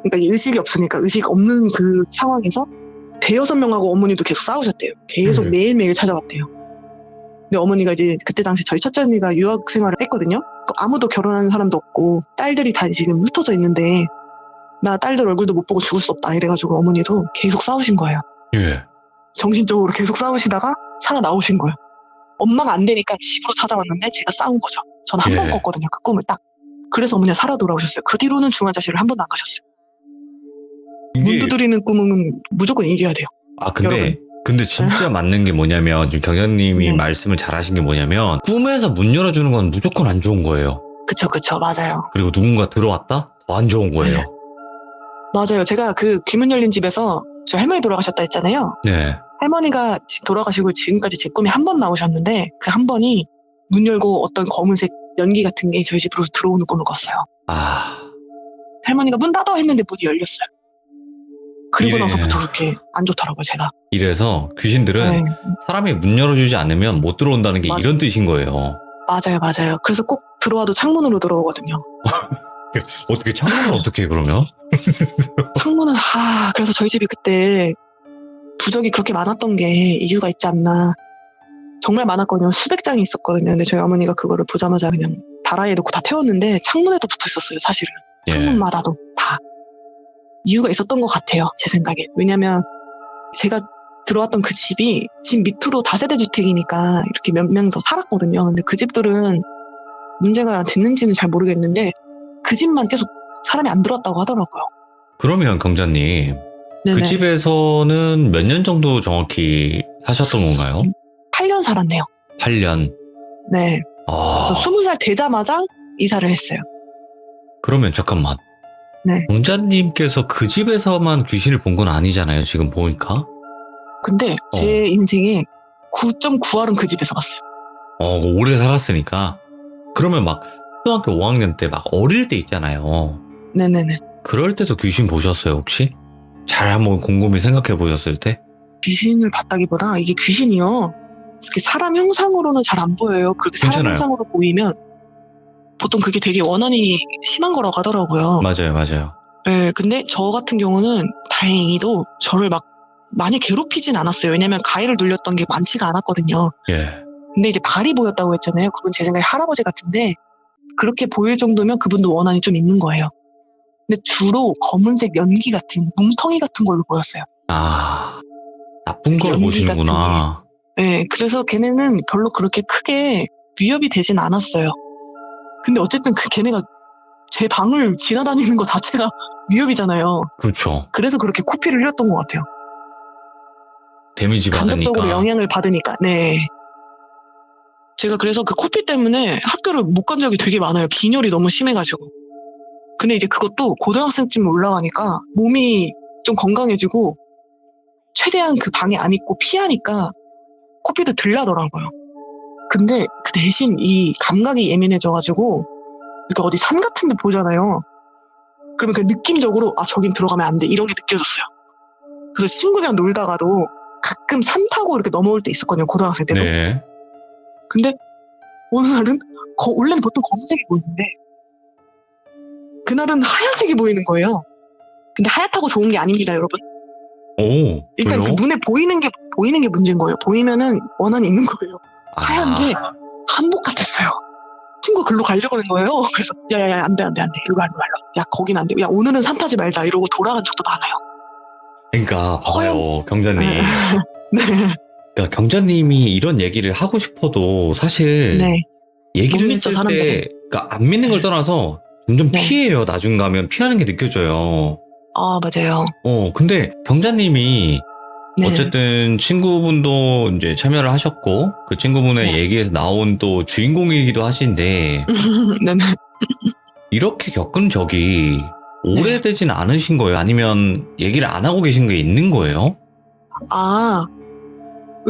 그러니까 의식이 없으니까 의식 없는 그 상황에서 대여섯 명하고 어머니도 계속 싸우셨대요. 계속 매일매일 찾아왔대요. 근데 어머니가 이제 그때 당시 저희 첫째 언니가 유학 생활을 했거든요. 아무도 결혼하는 사람도 없고 딸들이 다 지금 흩어져 있는데 나 딸들 얼굴도 못 보고 죽을 수 없다 이래가지고 어머니도 계속 싸우신 거예요. 예. 정신적으로 계속 싸우시다가 살아나오신 거예요. 엄마가 안 되니까 집으로 찾아왔는데 제가 싸운 거죠. 전 한 번 꿨거든요. 그 꿈을 딱. 그래서 어머니가 살아 돌아오셨어요. 그 뒤로는 중환자실을 한 번도 안 가셨어요. 문 두드리는 꿈은 무조건 이겨야 돼요. 아, 근데 여러분. 근데 진짜 맞는 게 뭐냐면 지금 경장님이 네. 말씀을 잘하신 게 뭐냐면 꿈에서 문 열어주는 건 무조건 안 좋은 거예요. 그쵸 맞아요. 그리고 누군가 들어왔다? 더 안 좋은 거예요. 네. 맞아요. 제가 그 귀문 열린 집에서 저 할머니 돌아가셨다 했잖아요. 네. 할머니가 돌아가시고 지금까지 제 꿈에 한 번 나오셨는데 그 한 번이 문 열고 어떤 검은색 연기 같은 게 저희 집으로 들어오는 꿈을 꿨어요. 아, 할머니가 문 닫아 했는데 문이 열렸어요. 그리고 예. 나서부터 그렇게 안 좋더라고요, 제가. 이래서 귀신들은 네. 사람이 문 열어주지 않으면 못 들어온다는 게 맞- 이런 뜻인 거예요. 맞아요. 그래서 꼭 들어와도 창문으로 들어오거든요. 어떻게 창문을 어떻게 해, 그러면? 창문은 그래서 저희 집이 그때 부적이 그렇게 많았던 게 이유가 있지 않나. 정말 많았거든요. 수백 장이 있었거든요. 근데 저희 어머니가 그거를 보자마자 그냥 다라이에 넣고 다 태웠는데 창문에도 붙어 있었어요, 사실은. 창문마다도 다. 이유가 있었던 것 같아요, 제 생각에. 왜냐면 제가 들어왔던 그 집이 집 밑으로 다세대 주택이니까 이렇게 몇 명 더 살았거든요. 근데 그 집들은 문제가 됐는지는 잘 모르겠는데 그 집만 계속 사람이 안 들어왔다고 하더라고요. 그러면 경자님, 네네. 그 집에서는 몇 년 정도 정확히 사셨던 건가요? 8년 살았네요. 8년. 네. 아, 그래서 20살 되자마자 이사를 했어요. 그러면 잠깐만. 네. 경자님께서 그 집에서만 귀신을 본 건 아니잖아요, 지금 보니까. 근데 제 인생에 9.9할은 그 집에서 봤어요. 오래 살았으니까. 그러면 막 초등학교 5학년 때 막 어릴 때 있잖아요. 네네네. 그럴 때도 귀신 보셨어요, 혹시? 잘 한번 곰곰이 생각해 보셨을 때? 귀신을 봤다기보다 이게 귀신이요. 이렇게 사람 형상으로는 잘 안 보여요. 그렇게 사람 괜찮아요. 형상으로 보이면 보통 그게 되게 원한이 심한 거라고 하더라고요. 맞아요. 네, 근데 저 같은 경우는 다행히도 저를 막 많이 괴롭히진 않았어요. 왜냐면 가해를 눌렸던 게 많지가 않았거든요. 예. 근데 이제 발이 보였다고 했잖아요. 그분 제 생각에 할아버지 같은데 그렇게 보일 정도면 그분도 원한이 좀 있는 거예요. 근데 주로 검은색 연기 같은 뭉텅이 같은 걸로 보였어요. 아, 나쁜 걸 연기 보시는구나. 네, 그래서 걔네는 별로 그렇게 크게 위협이 되진 않았어요. 근데 어쨌든 걔네가 제 방을 지나다니는 것 자체가 위협이잖아요. 그렇죠. 그래서 그렇게 코피를 흘렸던 것 같아요. 데미지 간접적으로 받으니까. 영향을 받으니까. 네. 제가 그래서 그 코피 때문에 학교를 못 간 적이 되게 많아요. 빈혈이 너무 심해가지고. 근데 이제 그것도 고등학생쯤 올라가니까 몸이 좀 건강해지고 최대한 그 방에 안 있고 피하니까 코피도 덜 나더라고요. 근데 그 대신 이 감각이 예민해져가지고 이렇게 어디 산 같은 데 보잖아요. 그러면 그 느낌적으로 아 저긴 들어가면 안 돼 이런 게 느껴졌어요. 그래서 친구들이랑 놀다가도 가끔 산 타고 이렇게 넘어올 때 있었거든요. 고등학생 때도. 네. 근데 어느 날은 원래는 보통 검은색이 보이는데 그날은 하얀색이 보이는 거예요. 근데 하얗다고 좋은 게 아닙니다, 여러분. 오, 일단 그 왜요? 눈에 보이는 게 문제인 거예요. 보이면은 원한이 있는 거예요. 하얀데 아, 한복 같았어요. 친구가 글로 가려고 하는 거예요. 그래서 야야야 안 돼. 일로 와. 야 거긴 안 돼. 야 오늘은 산 타지 말자 이러고 돌아간 적도 많아요. 그러니까 봐봐요, 경자님. 네. 그러니까 경자님이 이런 얘기를 하고 싶어도 사실 네. 얘기를 못 믿죠, 했을 사람들은. 때, 그러니까 안 믿는 걸 떠나서 점점 네. 피해요. 나중 가면 피하는 게 느껴져요. 아 맞아요. 근데 경자님이 네. 어쨌든 친구분도 이제 참여를 하셨고 그 친구분의 네. 얘기에서 나온 또 주인공이기도 하신데 네네. 이렇게 겪은 적이 오래되진 않으신 거예요? 아니면 얘기를 안 하고 계신 게 있는 거예요? 아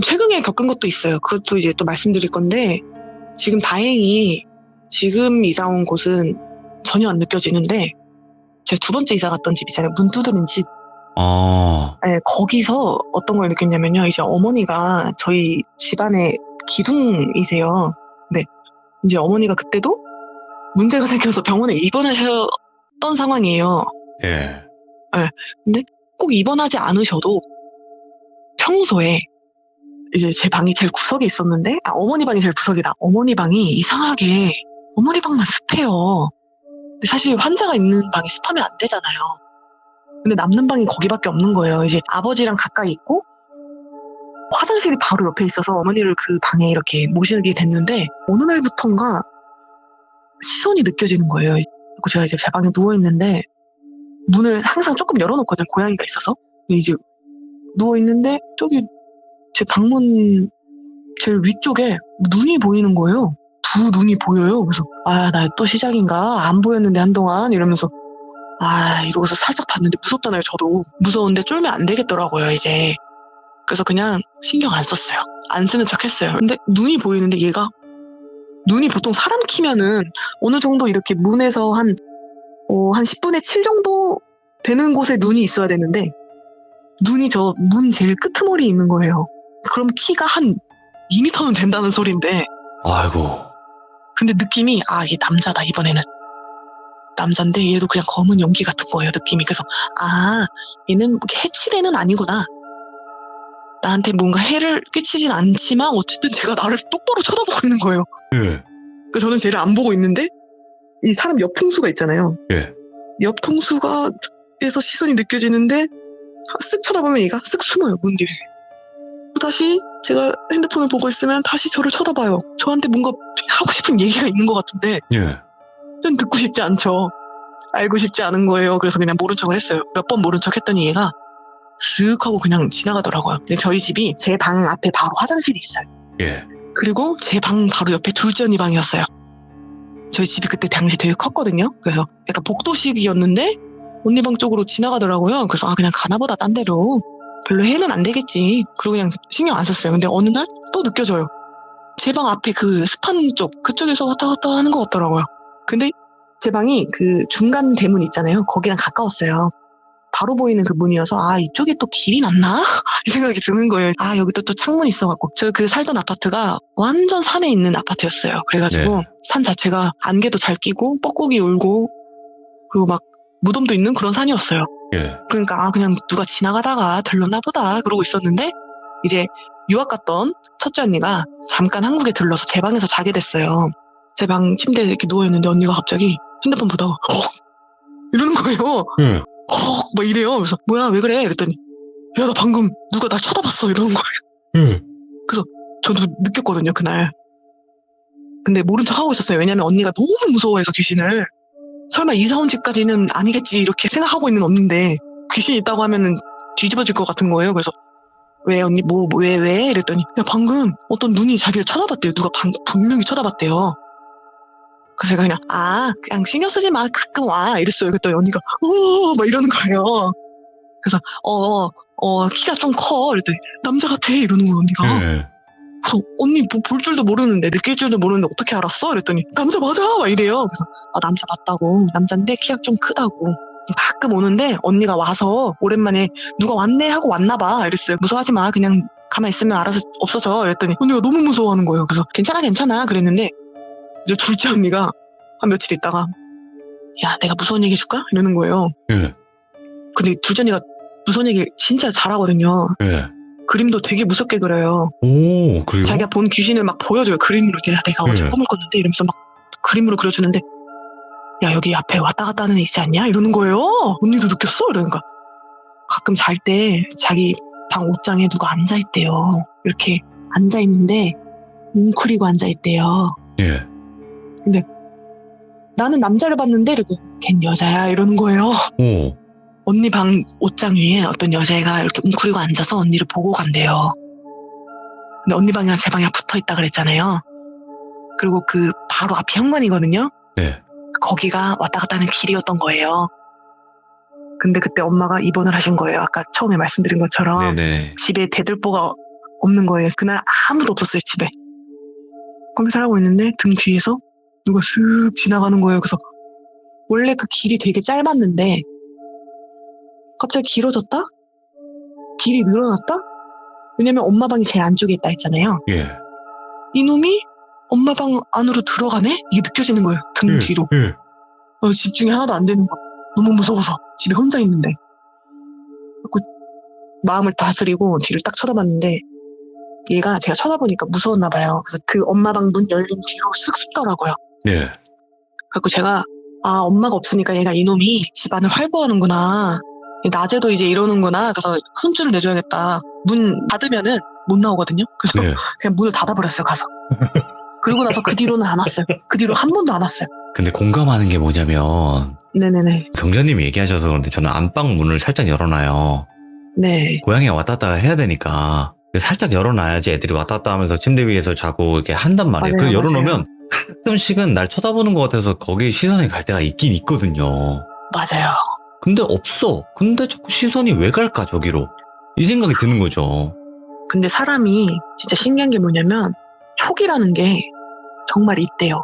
최근에 겪은 것도 있어요. 그것도 이제 또 말씀드릴 건데 지금 다행히 지금 이사 온 곳은 전혀 안 느껴지는데 제가 두 번째 이사 갔던 집 있잖아요. 문 두드린 집. 아, 네, 거기서 어떤 걸 느꼈냐면요. 이제 어머니가 저희 집안의 기둥이세요. 네. 이제 어머니가 그때도 문제가 생겨서 병원에 입원하셨던 상황이에요. 예. 근데 꼭 입원하지 않으셔도 평소에 이제 제 방이 제일 구석에 있었는데, 어머니 방이 제일 구석이다. 어머니 방이 이상하게 어머니 방만 습해요. 근데 사실 환자가 있는 방이 습하면 안 되잖아요. 근데 남는 방이 거기밖에 없는 거예요. 이제 아버지랑 가까이 있고 화장실이 바로 옆에 있어서 어머니를 그 방에 이렇게 모시게 됐는데 어느 날부턴가 시선이 느껴지는 거예요. 그리고 제가 이제 제 방에 누워있는데 문을 항상 조금 열어놓거든요. 고양이가 있어서. 근데 이제 누워있는데 저기 제 방문 제일 위쪽에 눈이 보이는 거예요. 두 눈이 보여요. 그래서 나 또 시작인가? 안 보였는데 한동안 이러면서 이러고서 살짝 봤는데 무섭잖아요. 저도 무서운데 쫄면 안 되겠더라고요 이제. 그래서 그냥 신경 안 썼어요. 안 쓰는 척 했어요. 근데 눈이 보이는데 얘가 눈이 보통 사람 키면은 어느 정도 이렇게 문에서 한 10분의 7 정도 되는 곳에 눈이 있어야 되는데 눈이 저 문 제일 끄트머리에 있는 거예요. 그럼 키가 한 2m는 된다는 소린데 아이고. 근데 느낌이 얘 남자다 이번에는. 남잔데 얘도 그냥 검은 연기 같은 거예요 느낌이. 그래서 얘는 해치레는 아니구나. 나한테 뭔가 해를 끼치진 않지만 어쨌든 제가 나를 똑바로 쳐다보고 있는 거예요. 예. 그러니까 저는 쟤를 안 보고 있는데 이 사람 옆 통수가 있잖아요. 예. 옆 통수가 에서 시선이 느껴지는데 쓱 쳐다보면 얘가 쓱 숨어요 문 뒤에. 또 다시 제가 핸드폰을 보고 있으면 다시 저를 쳐다봐요. 저한테 뭔가 하고 싶은 얘기가 있는 것 같은데 예. 전 듣고 싶지 않죠. 알고 싶지 않은 거예요. 그래서 그냥 모른 척을 했어요. 몇 번 모른 척 했더니 얘가 슥 하고 그냥 지나가더라고요. 근데 저희 집이 제 방 앞에 바로 화장실이 있어요. 예. 그리고 제 방 바로 옆에 둘째 언니 방이었어요. 저희 집이 그때 당시 되게 컸거든요. 그래서 약간 복도식이었는데 언니 방 쪽으로 지나가더라고요. 그래서 그냥 가나보다 딴 데로. 별로 해는 안 되겠지. 그리고 그냥 신경 안 썼어요. 근데 어느 날 또 느껴져요. 제 방 앞에 그 습한 쪽 그쪽에서 왔다 갔다 하는 것 같더라고요. 근데 제 방이 그 중간 대문 있잖아요. 거기랑 가까웠어요. 바로 보이는 그 문이어서 이쪽에 또 길이 났나? 이 생각이 드는 거예요. 여기 또 창문 있어갖고. 저 그 살던 아파트가 완전 산에 있는 아파트였어요. 그래가지고 네. 산 자체가 안개도 잘 끼고 뻐꾸기 울고 그리고 막 무덤도 있는 그런 산이었어요. 예. 그러니까 그냥 누가 지나가다가 들렀나 보다 그러고 있었는데 이제 유학 갔던 첫째 언니가 잠깐 한국에 들러서 제 방에서 자게 됐어요. 제 방 침대에 이렇게 누워있는데 언니가 갑자기 핸드폰 보다가 이러는 거예요. 예. 막 이래요. 그래서 뭐야 왜 그래? 이랬더니 야 나 방금 누가 날 쳐다봤어 이러는 거예요. 예. 저도 느꼈거든요 그날. 근데 모른 척 하고 있었어요. 왜냐면 언니가 너무 무서워해서 귀신을. 설마 이사 온 집까지는 아니겠지 이렇게 생각하고 있는 언니인데 귀신이 있다고 하면은 뒤집어질 것 같은 거예요. 그래서 왜 언니 왜 이랬더니 야 방금 어떤 눈이 자기를 쳐다봤대요. 누가 분명히 쳐다봤대요. 그래서 제가 그냥 신경 쓰지 마 가끔 와 이랬어요. 그랬더니 언니가 막 이러는 거예요. 그래서 키가 좀 커 이랬더니 남자 같아 이러는 거예요 언니가. 네. 그래서 언니 뭐 볼 줄도 모르는데 느낄 줄도 모르는데 어떻게 알았어? 이랬더니 남자 맞아 막 이래요. 그래서 남자 맞다고 남자인데 키가 좀 크다고 가끔 오는데 언니가 와서 오랜만에 누가 왔네 하고 왔나 봐 이랬어요. 무서워하지 마 그냥 가만히 있으면 알아서 없어져 이랬더니 언니가 너무 무서워하는 거예요. 그래서 괜찮아 그랬는데 이제 둘째 언니가 한 며칠 있다가 야 내가 무서운 얘기 해줄까? 이러는 거예요. 예. 근데 둘째 언니가 무서운 얘기 진짜 잘하거든요. 예. 그림도 되게 무섭게 그려요. 오, 그래요? 자기가 본 귀신을 막 보여줘요. 그림으로. 내가 어제 꿈을 꿨는데 이러면서 막 그림으로 그려주는데 야 여기 앞에 왔다 갔다 하는 애 있지 않냐? 이러는 거예요. 언니도 느꼈어? 이러니까 가끔 잘 때 자기 방 옷장에 누가 앉아있대요. 이렇게 앉아있는데 웅크리고 앉아있대요. 예. 근데 나는 남자를 봤는데 이러더니 걘 여자야 이러는 거예요. 오. 언니 방 옷장 위에 어떤 여자애가 이렇게 웅크리고 앉아서 언니를 보고 간대요. 근데 언니 방이랑 제 방이랑 붙어있다 그랬잖아요. 그리고 그 바로 앞이 현관이거든요. 네. 거기가 왔다 갔다 하는 길이었던 거예요. 근데 그때 엄마가 입원을 하신 거예요. 아까 처음에 말씀드린 것처럼. 네네. 집에 대들보가 없는 거예요. 그날 아무도 없었어요, 집에. 컴퓨터를 하고 있는데 등 뒤에서 누가 쓱 지나가는 거예요. 그래서 원래 그 길이 되게 짧았는데 갑자기 길어졌다? 길이 늘어났다? 왜냐면 엄마 방이 제일 안쪽에 있다 했잖아요. 예. 이놈이 엄마 방 안으로 들어가네? 이게 느껴지는 거예요. 등 뒤로. 예. 집중이 하나도 안 되는 거. 너무 무서워서 집에 혼자 있는데. 그래서 마음을 다스리고 뒤를 딱 쳐다봤는데 얘가 제가 쳐다보니까 무서웠나 봐요. 그래서 그 엄마 방 문 열린 뒤로 쓱 숨더라고요. 네. 그래서 제가 엄마가 없으니까 얘가 이놈이 집안을 활보하는구나. 낮에도 이제 이러는구나. 그래서 혼쭐을 내줘야겠다. 문 닫으면은 못 나오거든요. 그래서 네. 그냥 문을 닫아버렸어요. 가서. 그리고 나서 그 뒤로는 안 왔어요. 그 뒤로 한 번도 안 왔어요. 근데 공감하는 게 뭐냐면 네네네. 경자님이 얘기하셔서 그런데 저는 안방 문을 살짝 열어놔요. 네. 고양이 왔다 갔다 해야 되니까 살짝 열어놔야지 애들이 왔다 갔다 하면서 침대 위에서 자고 이렇게 한단 말이에요. 맞아요, 그래서 열어놓으면 가끔씩은 날 쳐다보는 것 같아서 거기에 시선이 갈 때가 있긴 있거든요. 맞아요. 근데 없어. 근데 자꾸 시선이 왜 갈까 저기로. 이 생각이 드는 거죠. 근데 사람이 진짜 신기한 게 뭐냐면 촉이라는 게 정말 있대요.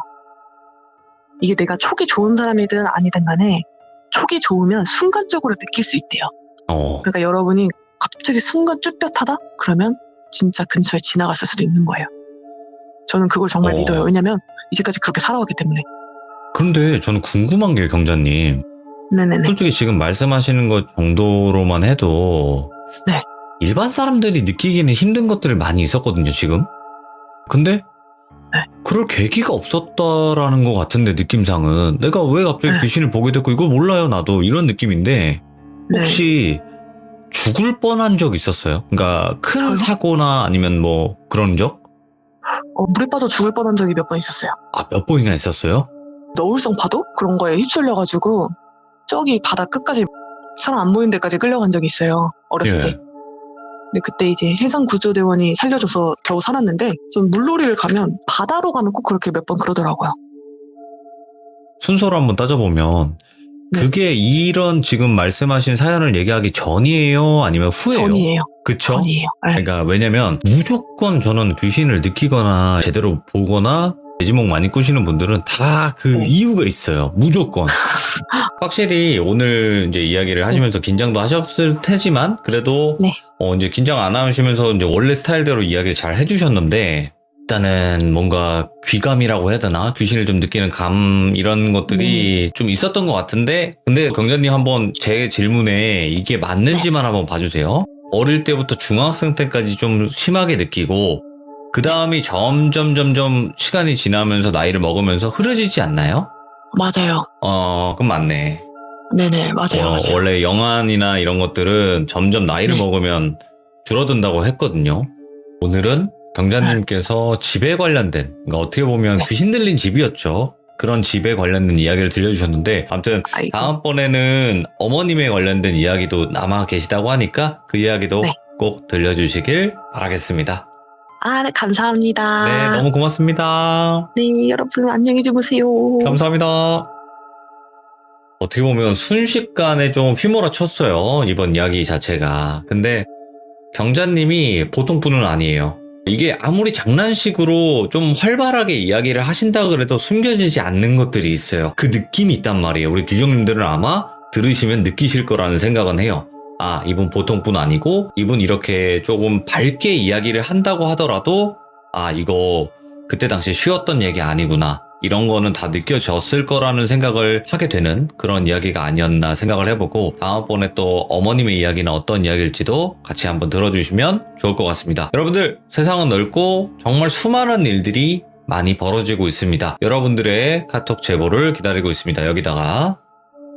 이게 내가 촉이 좋은 사람이든 아니든 간에 촉이 좋으면 순간적으로 느낄 수 있대요. 그러니까 여러분이 갑자기 순간 쭈뼛하다? 그러면 진짜 근처에 지나갔을 수도 있는 거예요. 저는 그걸 정말 믿어요. 왜냐면 이제까지 그렇게 살아왔기 때문에. 그런데 저는 궁금한 게 경자님. 네네네. 솔직히 지금 말씀하시는 것 정도로만 해도 네. 일반 사람들이 느끼기는 힘든 것들이 많이 있었거든요, 지금. 근데 네. 그럴 계기가 없었다라는 것 같은데 느낌상은 내가 왜 갑자기 네. 귀신을 보게 됐고 이걸 몰라요 나도 이런 느낌인데 혹시 죽을 뻔한 적 있었어요? 그러니까 큰 저요? 사고나 아니면 뭐 그런 적? 물에 빠져 죽을 뻔한 적이 몇 번 있었어요. 몇 번이나 있었어요? 너울성 파도? 그런 거에 휩쓸려가지고 저기 바다 끝까지 사람 안 보이는 데까지 끌려간 적이 있어요. 어렸을 때. 근데 그때 이제 해상구조대원이 살려줘서 겨우 살았는데 좀 물놀이를 가면 바다로 가면 꼭 그렇게 몇 번 그러더라고요. 순서로 한번 따져보면 네. 그게 이런 지금 말씀하신 사연을 얘기하기 전이에요? 아니면 후예요? 전이에요. 그쵸? 전이에요. 네. 그러니까 왜냐면 무조건 저는 귀신을 느끼거나 제대로 보거나 돼지목 많이 꾸시는 분들은 다 그 이유가 있어요. 무조건. 확실히 오늘 이제 이야기를 하시면서 긴장도 하셨을 테지만 그래도 네. 이제 긴장 안 하시면서 이제 원래 스타일대로 이야기를 잘 해주셨는데 일단은 뭔가 귀감이라고 해야 되나? 귀신을 좀 느끼는 감 이런 것들이 좀 있었던 것 같은데 근데 경자님 한번 제 질문에 이게 맞는지만 한번 봐주세요. 어릴 때부터 중학생 때까지 좀 심하게 느끼고 그 다음이 점점 시간이 지나면서 나이를 먹으면서 흐려지지 않나요? 맞아요. 그럼 맞네. 네네, 맞아요. 원래 영안이나 이런 것들은 점점 나이를 먹으면 줄어든다고 했거든요. 오늘은 경자님께서 집에 관련된, 그러니까 어떻게 보면 귀신 들린 집이었죠. 그런 집에 관련된 이야기를 들려주셨는데 아무튼 아이고. 다음번에는 어머님에 관련된 이야기도 남아 계시다고 하니까 그 이야기도 네. 꼭 들려주시길 바라겠습니다. 네, 감사합니다. 네, 너무 고맙습니다. 네, 여러분 안녕히 주무세요. 감사합니다. 어떻게 보면 순식간에 좀 휘몰아쳤어요, 이번 이야기 자체가. 근데 경자님이 보통 분은 아니에요. 이게 아무리 장난식으로 좀 활발하게 이야기를 하신다 그래도 숨겨지지 않는 것들이 있어요. 그 느낌이 있단 말이에요. 우리 규정님들은 아마 들으시면 느끼실 거라는 생각은 해요. 아, 이분 보통 분 아니고 이분 이렇게 조금 밝게 이야기를 한다고 하더라도 아, 이거 그때 당시 쉬웠던 얘기 아니구나. 이런 거는 다 느껴졌을 거라는 생각을 하게 되는 그런 이야기가 아니었나 생각을 해보고 다음번에 또 어머님의 이야기는 어떤 이야기일지도 같이 한번 들어주시면 좋을 것 같습니다. 여러분들, 세상은 넓고 정말 수많은 일들이 많이 벌어지고 있습니다. 여러분들의 카톡 제보를 기다리고 있습니다. 여기다가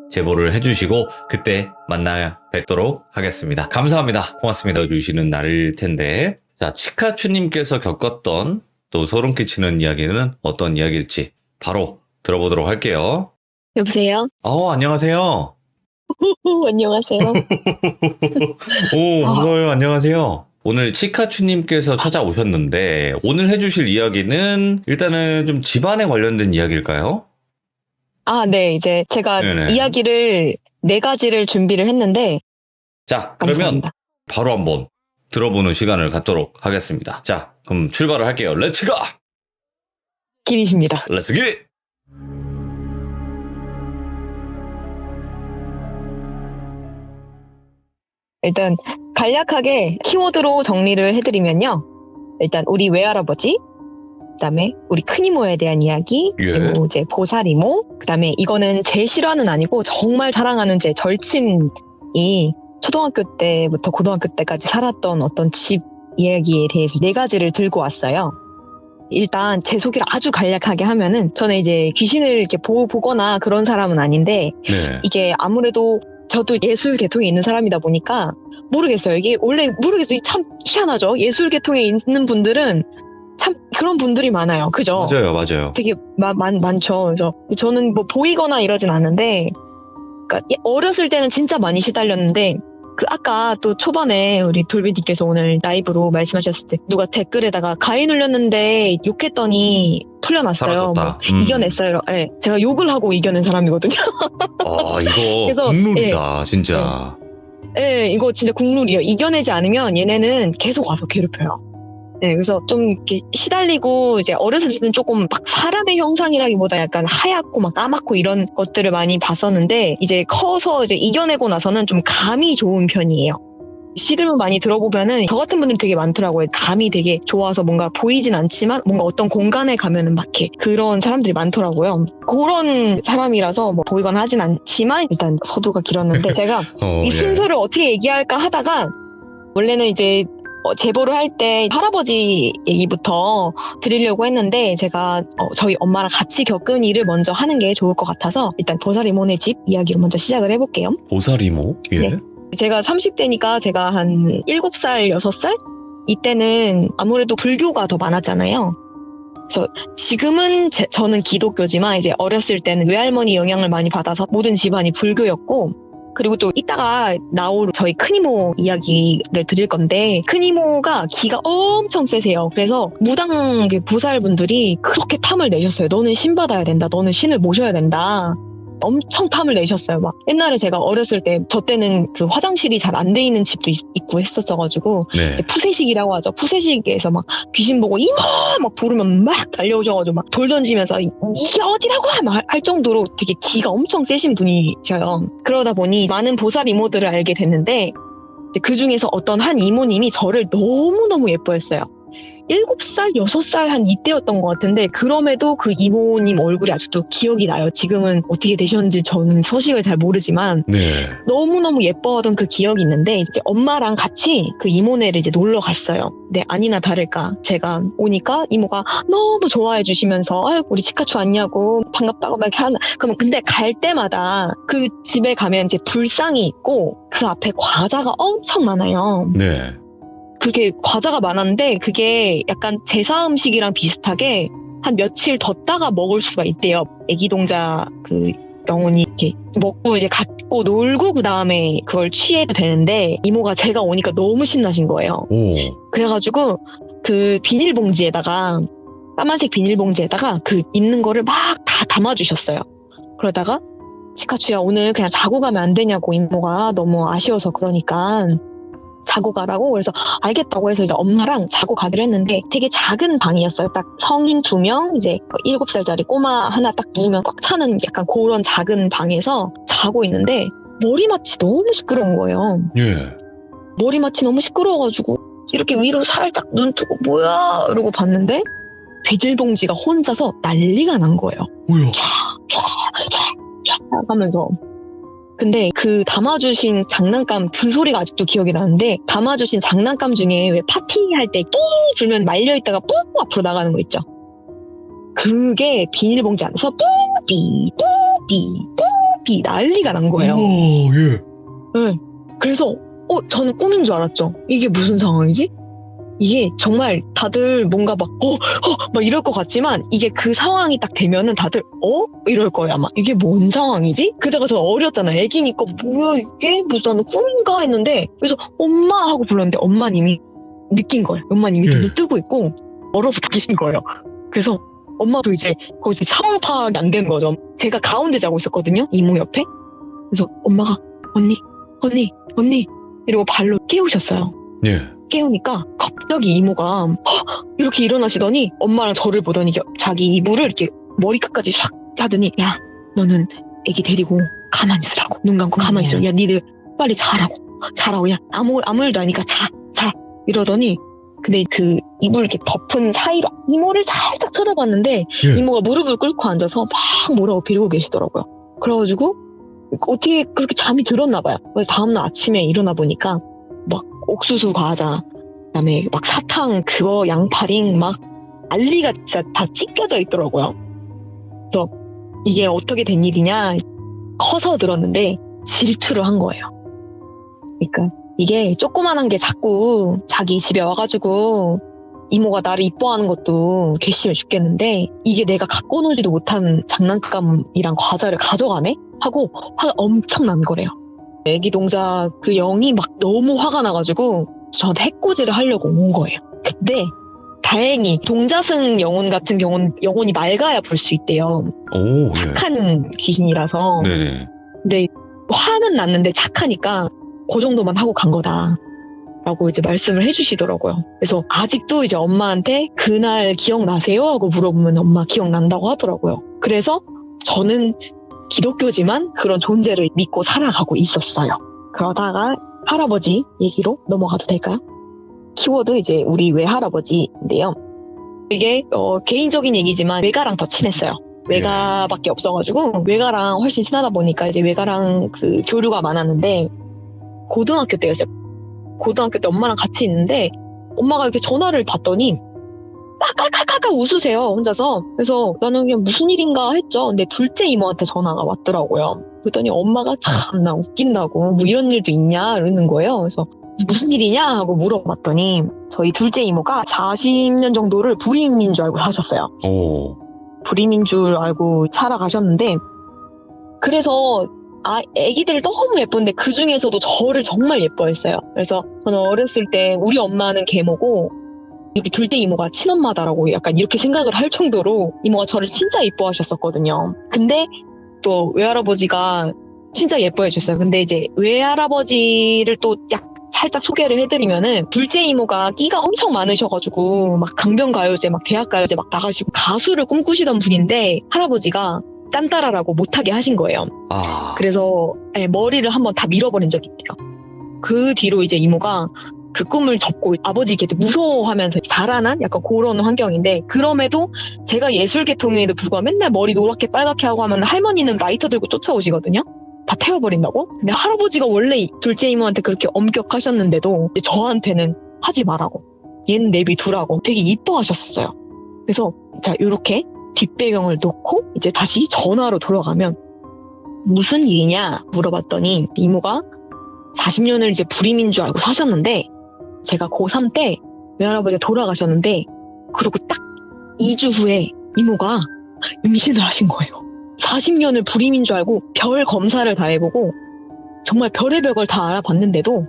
제보를 해주시고 그때 만나 뵙도록 하겠습니다. 감사합니다. 고맙습니다. 주시는 날일 텐데, 자, 치카추님께서 겪었던 또 소름 끼치는 이야기는 어떤 이야기일지 바로 들어보도록 할게요. 여보세요? 안녕하세요. 안녕하세요. 오, 반가워요. 안녕하세요. 오늘 치카추님께서 찾아오셨는데 오늘 해주실 이야기는 일단은 좀 집안에 관련된 이야기일까요? 네, 이제 제가 네네. 이야기를 4가지를 준비를 했는데, 자, 그러면 감사합니다. 바로 한번 들어보는 시간을 갖도록 하겠습니다. 자, 그럼 출발을 할게요. 렛츠 고! 길이십니다. 렛츠 기! 일단 간략하게 키워드로 정리를 해드리면요. 일단 우리 외할아버지, 그다음에 우리 큰이모에 대한 이야기, 예. 그리고 이제 보살이모, 그다음에 이거는 제 실화는 아니고 정말 사랑하는 제 절친이 초등학교 때부터 고등학교 때까지 살았던 어떤 집 이야기에 대해서 4가지를 들고 왔어요. 일단 제 소개를 아주 간략하게 하면은 저는 이제 귀신을 이렇게 보거나 그런 사람은 아닌데 네. 이게 아무래도 저도 예술 계통에 있는 사람이다 보니까 모르겠어요. 이게 원래 모르겠어요. 참 희한하죠. 예술 계통에 있는 분들은 참 그런 분들이 많아요. 그죠? 맞아요. 되게 많죠. 그래서 저는 뭐 보이거나 이러진 않는데, 그러니까 어렸을 때는 진짜 많이 시달렸는데, 그 아까 또 초반에 우리 돌비님께서 오늘 라이브로 말씀하셨을 때 누가 댓글에다가 가위 눌렸는데 욕했더니 풀려났어요. 사라졌다. 뭐 이겨냈어요. 네, 제가 욕을 하고 이겨낸 사람이거든요. 이거 그래서, 국룰이다, 진짜. 네, 이거 진짜 국룰이에요. 이겨내지 않으면 얘네는 계속 와서 괴롭혀요. 네, 그래서 좀 이렇게 시달리고 이제 어렸을 때는 조금 막 사람의 형상이라기보다 약간 하얗고 막 까맣고 이런 것들을 많이 봤었는데 이제 커서 이제 이겨내고 나서는 좀 감이 좋은 편이에요. 시들을 많이 들어보면은 저 같은 분들이 되게 많더라고요. 감이 되게 좋아서 뭔가 보이진 않지만 뭔가 어떤 공간에 가면은 막 이렇게 그런 사람들이 많더라고요. 그런 사람이라서 뭐 보이거나 하진 않지만 일단 서두가 길었는데 제가 이 순서를 어떻게 얘기할까 하다가 원래는 이제 제보를 할 때 할아버지 얘기부터 드리려고 했는데 제가 저희 엄마랑 같이 겪은 일을 먼저 하는 게 좋을 것 같아서 일단 보살이모네 집 이야기로 먼저 시작을 해볼게요. 보살이모? 예. 네. 제가 30대니까 제가 한 7살, 6살? 이때는 아무래도 불교가 더 많았잖아요. 그래서 지금은 저는 기독교지만 이제 어렸을 때는 외할머니 영향을 많이 받아서 모든 집안이 불교였고 그리고 또 이따가 나올 저희 큰이모 이야기를 드릴 건데 큰이모가 기가 엄청 세세요. 그래서 무당 보살분들이 그렇게 탐을 내셨어요. 너는 신 받아야 된다. 너는 신을 모셔야 된다. 엄청 탐을 내셨어요. 막 옛날에 제가 어렸을 때 저 때는 그 화장실이 잘 안 돼 있는 집도 있고 했었어가지고 네. 이제 푸세식이라고 하죠. 푸세식에서 막 귀신 보고 이모 막 부르면 막 달려오셔가지고 막 돌 던지면서 이게 어디라고 막 할 정도로 되게 기가 엄청 세신 분이셔요. 그러다 보니 많은 보살 이모들을 알게 됐는데 그 중에서 어떤 한 이모님이 저를 너무너무 예뻐했어요. 7살, 6살 한 이때였던 것 같은데 그럼에도 그 이모님 얼굴이 아직도 기억이 나요. 지금은 어떻게 되셨는지 저는 소식을 잘 모르지만 네. 너무너무 예뻐하던 그 기억이 있는데 이제 엄마랑 같이 그 이모네를 이제 놀러 갔어요. 근데 아니나 다를까 제가 오니까 이모가 너무 좋아해 주시면서 우리 치카추 왔냐고 반갑다고 막 이렇게 하나. 그러면 근데 갈 때마다 그 집에 가면 이제 불상이 있고 그 앞에 과자가 엄청 많아요. 네. 그렇게 과자가 많았는데 그게 약간 제사 음식이랑 비슷하게 한 며칠 뒀다가 먹을 수가 있대요. 애기 동자 그 영혼이 이렇게 먹고 이제 갖고 놀고 그 다음에 그걸 취해도 되는데 이모가 제가 오니까 너무 신나신 거예요. 오. 그래가지고 그 비닐봉지에다가 까만색 비닐봉지에다가 그 있는 거를 막 다 담아주셨어요. 그러다가 치카추야 오늘 그냥 자고 가면 안 되냐고 이모가 너무 아쉬워서 그러니까 자고 가라고 그래서 알겠다고 해서 이제 엄마랑 자고 가기로 했는데 되게 작은 방이었어요. 딱 성인 2명 이제 7살짜리 꼬마 하나 딱 누우면 꽉 차는 약간 그런 작은 방에서 자고 있는데 머리맡이 너무 시끄러운 거예요. 예. 머리맡이 너무 시끄러워가지고 이렇게 위로 살짝 눈 뜨고 뭐야 이러고 봤는데 비닐봉지가 혼자서 난리가 난 거예요. 뭐야? 하면서 근데 그 담아주신 장난감 그 소리가 아직도 기억이 나는데 담아주신 장난감 중에 왜 파티할 때 끼 불면 말려있다가 뿡 앞으로 나가는 거 있죠. 그게 비닐봉지 안에서 뿡삐 뿡삐 난리가 난 거예요. 오, 예. 네. 그래서 저는 꿈인 줄 알았죠. 이게 무슨 상황이지? 이게 정말 다들 뭔가 막 이럴 것 같지만 이게 그 상황이 딱 되면은 다들 이럴 거예요 아마. 이게 뭔 상황이지? 그다가 저 어렸잖아요. 애기니까 뭐야 이게 무슨 나는 꿈인가 했는데 그래서 엄마 하고 불렀는데 엄마님이 느낀 거예요. 엄마님이 눈을 뜨고 있고 얼어붙어 계신 거예요. 그래서 엄마도 이제 거기서 상황 파악이 안 된 거죠. 제가 가운데 자고 있었거든요. 이모 옆에. 그래서 엄마가 언니 이러고 발로 깨우셨어요. 예. 깨우니까 갑자기 이모가 이렇게 일어나시더니 엄마랑 저를 보더니 자기 이불을 이렇게 머리끝까지 싹 하더니 야 너는 애기 데리고 가만히 있으라고 눈 감고 가만히 있으라고 야 니들 빨리 자라고 야 아무 일도 아니니까 자 이러더니 근데 그 이불 이렇게 덮은 사이로 이모를 살짝 쳐다봤는데 예. 이모가 무릎을 꿇고 앉아서 막 뭐라고 빌고 계시더라고요. 그래가지고 어떻게 그렇게 잠이 들었나 봐요. 그래서 다음날 아침에 일어나 보니까 막 옥수수 과자, 그다음에 막 사탕 그거 양파링 막 난리가 진짜 다 찢겨져 있더라고요. 그래서 이게 어떻게 된 일이냐 커서 들었는데 질투를 한 거예요. 그러니까 이게 조그만한 게 자꾸 자기 집에 와가지고 이모가 나를 이뻐하는 것도 괘씸해 죽겠는데 이게 내가 갖고 놀지도 못한 장난감이랑 과자를 가져가네? 하고 화가 엄청 난 거래요. 애기 동자 그 영이 막 너무 화가 나가지고 저한테 해코지를 하려고 온 거예요. 근데 다행히 동자승 영혼 같은 경우는 영혼이 맑아야 볼 수 있대요. 오, 착한 귀신이라서. 네네. 근데 화는 났는데 착하니까 그 정도만 하고 간 거다. 라고 이제 말씀을 해주시더라고요. 그래서 아직도 이제 엄마한테 그날 기억나세요? 하고 물어보면 엄마 기억난다고 하더라고요. 그래서 저는 기독교지만 그런 존재를 믿고 살아가고 있었어요. 그러다가 할아버지 얘기로 넘어가도 될까요? 키워드 이제 우리 외할아버지인데요. 이게 개인적인 얘기지만 외가랑 더 친했어요. 외가밖에 없어가지고 외가랑 훨씬 친하다 보니까 이제 외가랑 그 교류가 많았는데 고등학교 때였어요. 고등학교 때 엄마랑 같이 있는데 엄마가 이렇게 전화를 받더니 깔깔깔깔 웃으세요 혼자서. 그래서 나는 그냥 무슨 일인가 했죠. 근데 둘째 이모한테 전화가 왔더라고요. 그랬더니 엄마가 참나 웃긴다고 뭐 이런 일도 있냐 이러는 거예요. 그래서 무슨 일이냐 하고 물어봤더니 저희 둘째 이모가 40년 정도를 불임인 줄 알고 사셨어요. 오. 불임인 줄 알고 살아가셨는데 그래서 애기들을 너무 예쁜데 그 중에서도 저를 정말 예뻐했어요. 그래서 저는 어렸을 때 우리 엄마는 계모고 우리 둘째 이모가 친엄마다라고 약간 이렇게 생각을 할 정도로 이모가 저를 진짜 예뻐하셨었거든요. 근데 또 외할아버지가 진짜 예뻐해 주셨어요. 근데 이제 외할아버지를 또 살짝 소개를 해드리면은 둘째 이모가 끼가 엄청 많으셔가지고 막 강변가요제 막 대학가요제 막 나가시고 가수를 꿈꾸시던 분인데 할아버지가 딴따라라고 못하게 하신 거예요. 그래서 머리를 한번 다 밀어버린 적이 있대요. 그 뒤로 이제 이모가 그 꿈을 접고 아버지께 무서워하면서 자라난 약간 그런 환경인데 그럼에도 제가 예술계통에도 불구하고 맨날 머리 노랗게 빨갛게 하고 하면 할머니는 라이터 들고 쫓아오시거든요. 다 태워버린다고? 근데 할아버지가 원래 둘째 이모한테 그렇게 엄격하셨는데도 저한테는 하지 말라고 얘는 내비두라고 되게 이뻐하셨어요. 그래서 자 요렇게 뒷배경을 놓고 이제 다시 전화로 돌아가면 무슨 일이냐 물어봤더니 이모가 40년을 이제 불임인 줄 알고 사셨는데 제가 고3 때 외할아버지가 돌아가셨는데 그러고 딱 2주 후에 이모가 임신을 하신 거예요. 40년을 불임인 줄 알고 별 검사를 다 해보고 정말 별의별 걸 다 알아봤는데도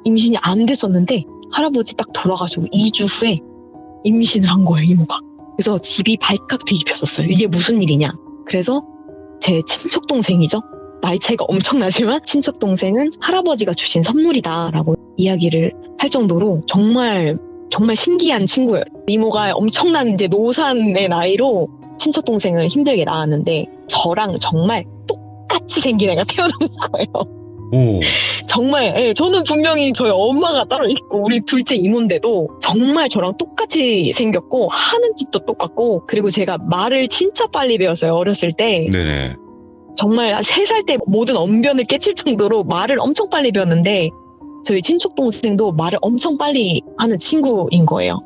임신이 안 됐었는데 할아버지 딱 돌아가시고 2주 후에 임신을 한 거예요, 이모가. 그래서 집이 발칵 뒤집혔었어요. 이게 무슨 일이냐. 그래서 제 친척동생이죠. 나이 차이가 엄청나지만 친척동생은 할아버지가 주신 선물이다라고 이야기를 할 정도로 정말 신기한 친구예요. 이모가 엄청난 이제 노산의 나이로 친척동생을 힘들게 낳았는데 저랑 정말 똑같이 생긴 애가 태어난 거예요. 오. 정말, 예, 저는 분명히 저희 엄마가 따로 있고 우리 둘째 이모인데도 정말 저랑 똑같이 생겼고 하는 짓도 똑같고, 그리고 제가 말을 진짜 빨리 배웠어요, 어렸을 때. 네네. 정말 3살 때 모든 언변을 깨칠 정도로 말을 엄청 빨리 배웠는데 저희 친척동생도 말을 엄청 빨리 하는 친구인 거예요.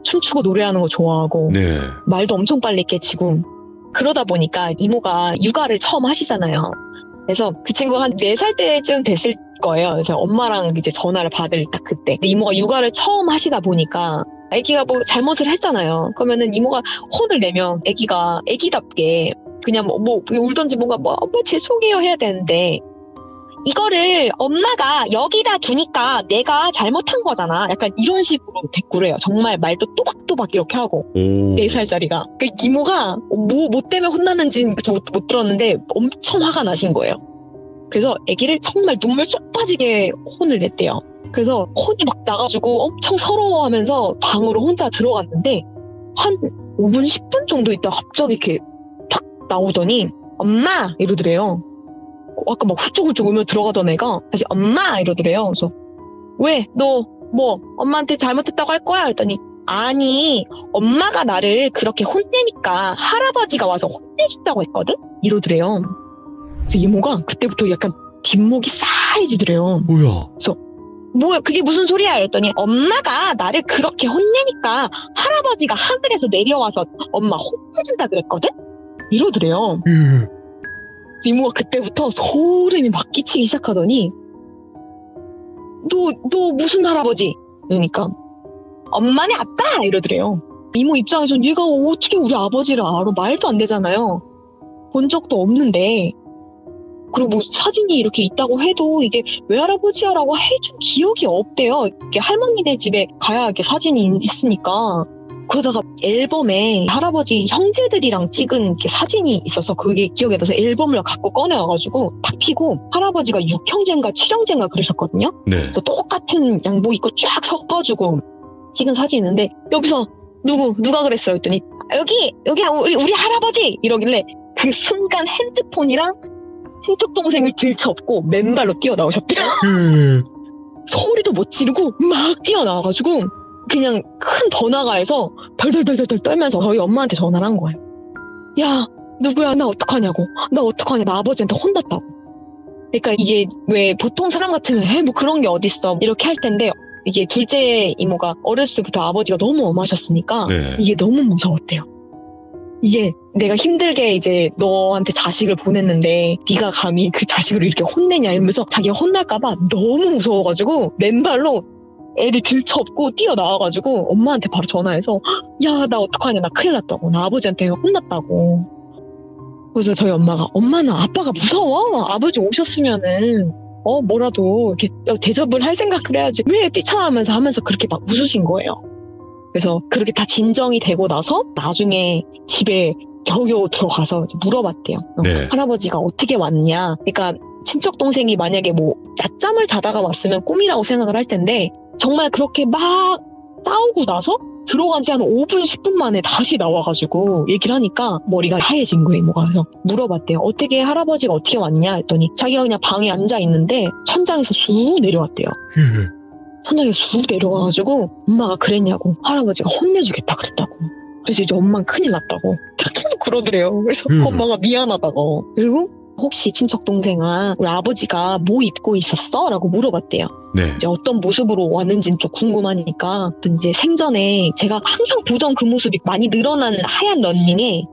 춤추고 노래하는 거 좋아하고 네. 말도 엄청 빨리 깨치고. 그러다 보니까 이모가 육아를 처음 하시잖아요. 그래서 그 친구가 한 4살 때쯤 됐을 거예요. 그래서 엄마랑 이제 전화를 받을 딱 그때. 이모가 육아를 처음 하시다 보니까 아기가 뭐 잘못을 했잖아요. 그러면은 이모가 혼을 내면 아기가 아기답게 그냥 뭐 울던지 뭔가 엄마 죄송해요 해야 되는데, 이거를 엄마가 여기다 두니까 내가 잘못한 거잖아. 약간 이런 식으로 대꾸를 해요. 정말 말도 또박또박 이렇게 하고. 오. 4살짜리가. 그 이모가 뭐 때문에 혼났는지는 못 들었는데 엄청 화가 나신 거예요. 그래서 아기를 정말 눈물 쏙 빠지게 혼을 냈대요. 그래서 혼이 막 나가지고 엄청 서러워하면서 방으로 혼자 들어갔는데 한 5분, 10분 정도 있다 갑자기 이렇게 탁 나오더니 엄마 이러더래요. 아까 막 훌쩍훌쩍 울며 들어가던 애가 다시 엄마 이러더래요. 그래서 왜? 너 뭐 엄마한테 잘못했다고 할 거야? 그랬더니 아니 엄마가 나를 그렇게 혼내니까 할아버지가 와서 혼내준다고 했거든? 이러더래요. 그래서 이모가 그때부터 약간 뒷목이 싸해지더래요. 뭐야? 뭐야 그게 무슨 소리야? 이랬더니 엄마가 나를 그렇게 혼내니까 할아버지가 하늘에서 내려와서 엄마 혼내준다 그랬거든? 이러더래요. 이모가 그때부터 소름이 막 끼치기 시작하더니 너 무슨 할아버지? 그러니까 엄마네 아빠! 이러더래요. 이모 입장에선 얘가 어떻게 우리 아버지를 알아? 말도 안 되잖아요. 본 적도 없는데. 그리고 뭐 사진이 이렇게 있다고 해도 이게 외할아버지야 라고 해준 기억이 없대요. 이렇게 할머니네 집에 가야 이렇게 사진이 있으니까. 그러다가 앨범에 할아버지 형제들이랑 찍은 이렇게 사진이 있어서 그게 기억에 나서 앨범을 갖고 꺼내와가지고 탁 피고, 할아버지가 6형제인가 7형제인가 그러셨거든요. 네. 그래서 똑같은 양복 입고 쫙 서가지고 찍은 사진이 있는데 여기서 누가 그랬어요? 했더니 여기 우리 할아버지! 이러길래 그 순간 핸드폰이랑 친척동생을 들쳐업고 맨발로 뛰어나오셨대요. 소리도 못 지르고 막 뛰어나와가지고 그냥 큰 번화가에서 덜덜덜덜 떨면서 저희 엄마한테 전화를 한 거예요. 야 누구야, 나 어떡하냐고. 나 어떡하냐, 나 아버지한테 혼났다고. 그러니까 이게 왜 보통 사람 같으면 뭐 그런 게 어딨어 이렇게 할 텐데, 이게 둘째 이모가 어렸을 때부터 아버지가 너무 엄하셨으니까 네. 이게 너무 무서웠대요. 이게 내가 힘들게 이제 너한테 자식을 보냈는데 네가 감히 그 자식을 이렇게 혼내냐 이러면서 자기가 혼날까봐 너무 무서워가지고 맨발로 애를 들쳐업고 뛰어나와가지고 엄마한테 바로 전화해서 야 나 어떡하냐, 나 큰일 났다고, 나 아버지한테 혼났다고. 그래서 저희 엄마가 엄마는 아빠가 무서워? 아버지 오셨으면은 뭐라도 이렇게 대접을 할 생각을 해야지 왜 뛰쳐나오면서 그렇게 막 웃으신 거예요. 그래서 그렇게 다 진정이 되고 나서 나중에 집에 겨우겨우 들어가서 이제 물어봤대요. 네. 할아버지가 어떻게 왔냐. 그러니까 친척 동생이 만약에 뭐 낮잠을 자다가 왔으면 꿈이라고 생각을 할 텐데 정말 그렇게 막 싸우고 나서 들어간 지 한 5분 10분 만에 다시 나와가지고 얘기를 하니까 머리가 하얘진 거예요. 이모가. 그래서 물어봤대요. 어떻게 할아버지가 어떻게 왔냐 했더니 자기가 그냥 방에 앉아 있는데 천장에서 쑥 내려왔대요. 천장에 쑥 내려와가지고 엄마가 그랬냐고, 할아버지가 혼내주겠다 그랬다고. 그래서 이제 엄마는 큰일 났다고 계속 그러더래요. 그래서 엄마가 미안하다고. 그리고 혹시 친척 동생아 우리 아버지가 뭐 입고 있었어? 라고 물어봤대요. 네. 이제 어떤 모습으로 왔는지는 좀 궁금하니까 또 이제 생전에 제가 항상 보던 그 모습이 많이 늘어나는 하얀 런닝에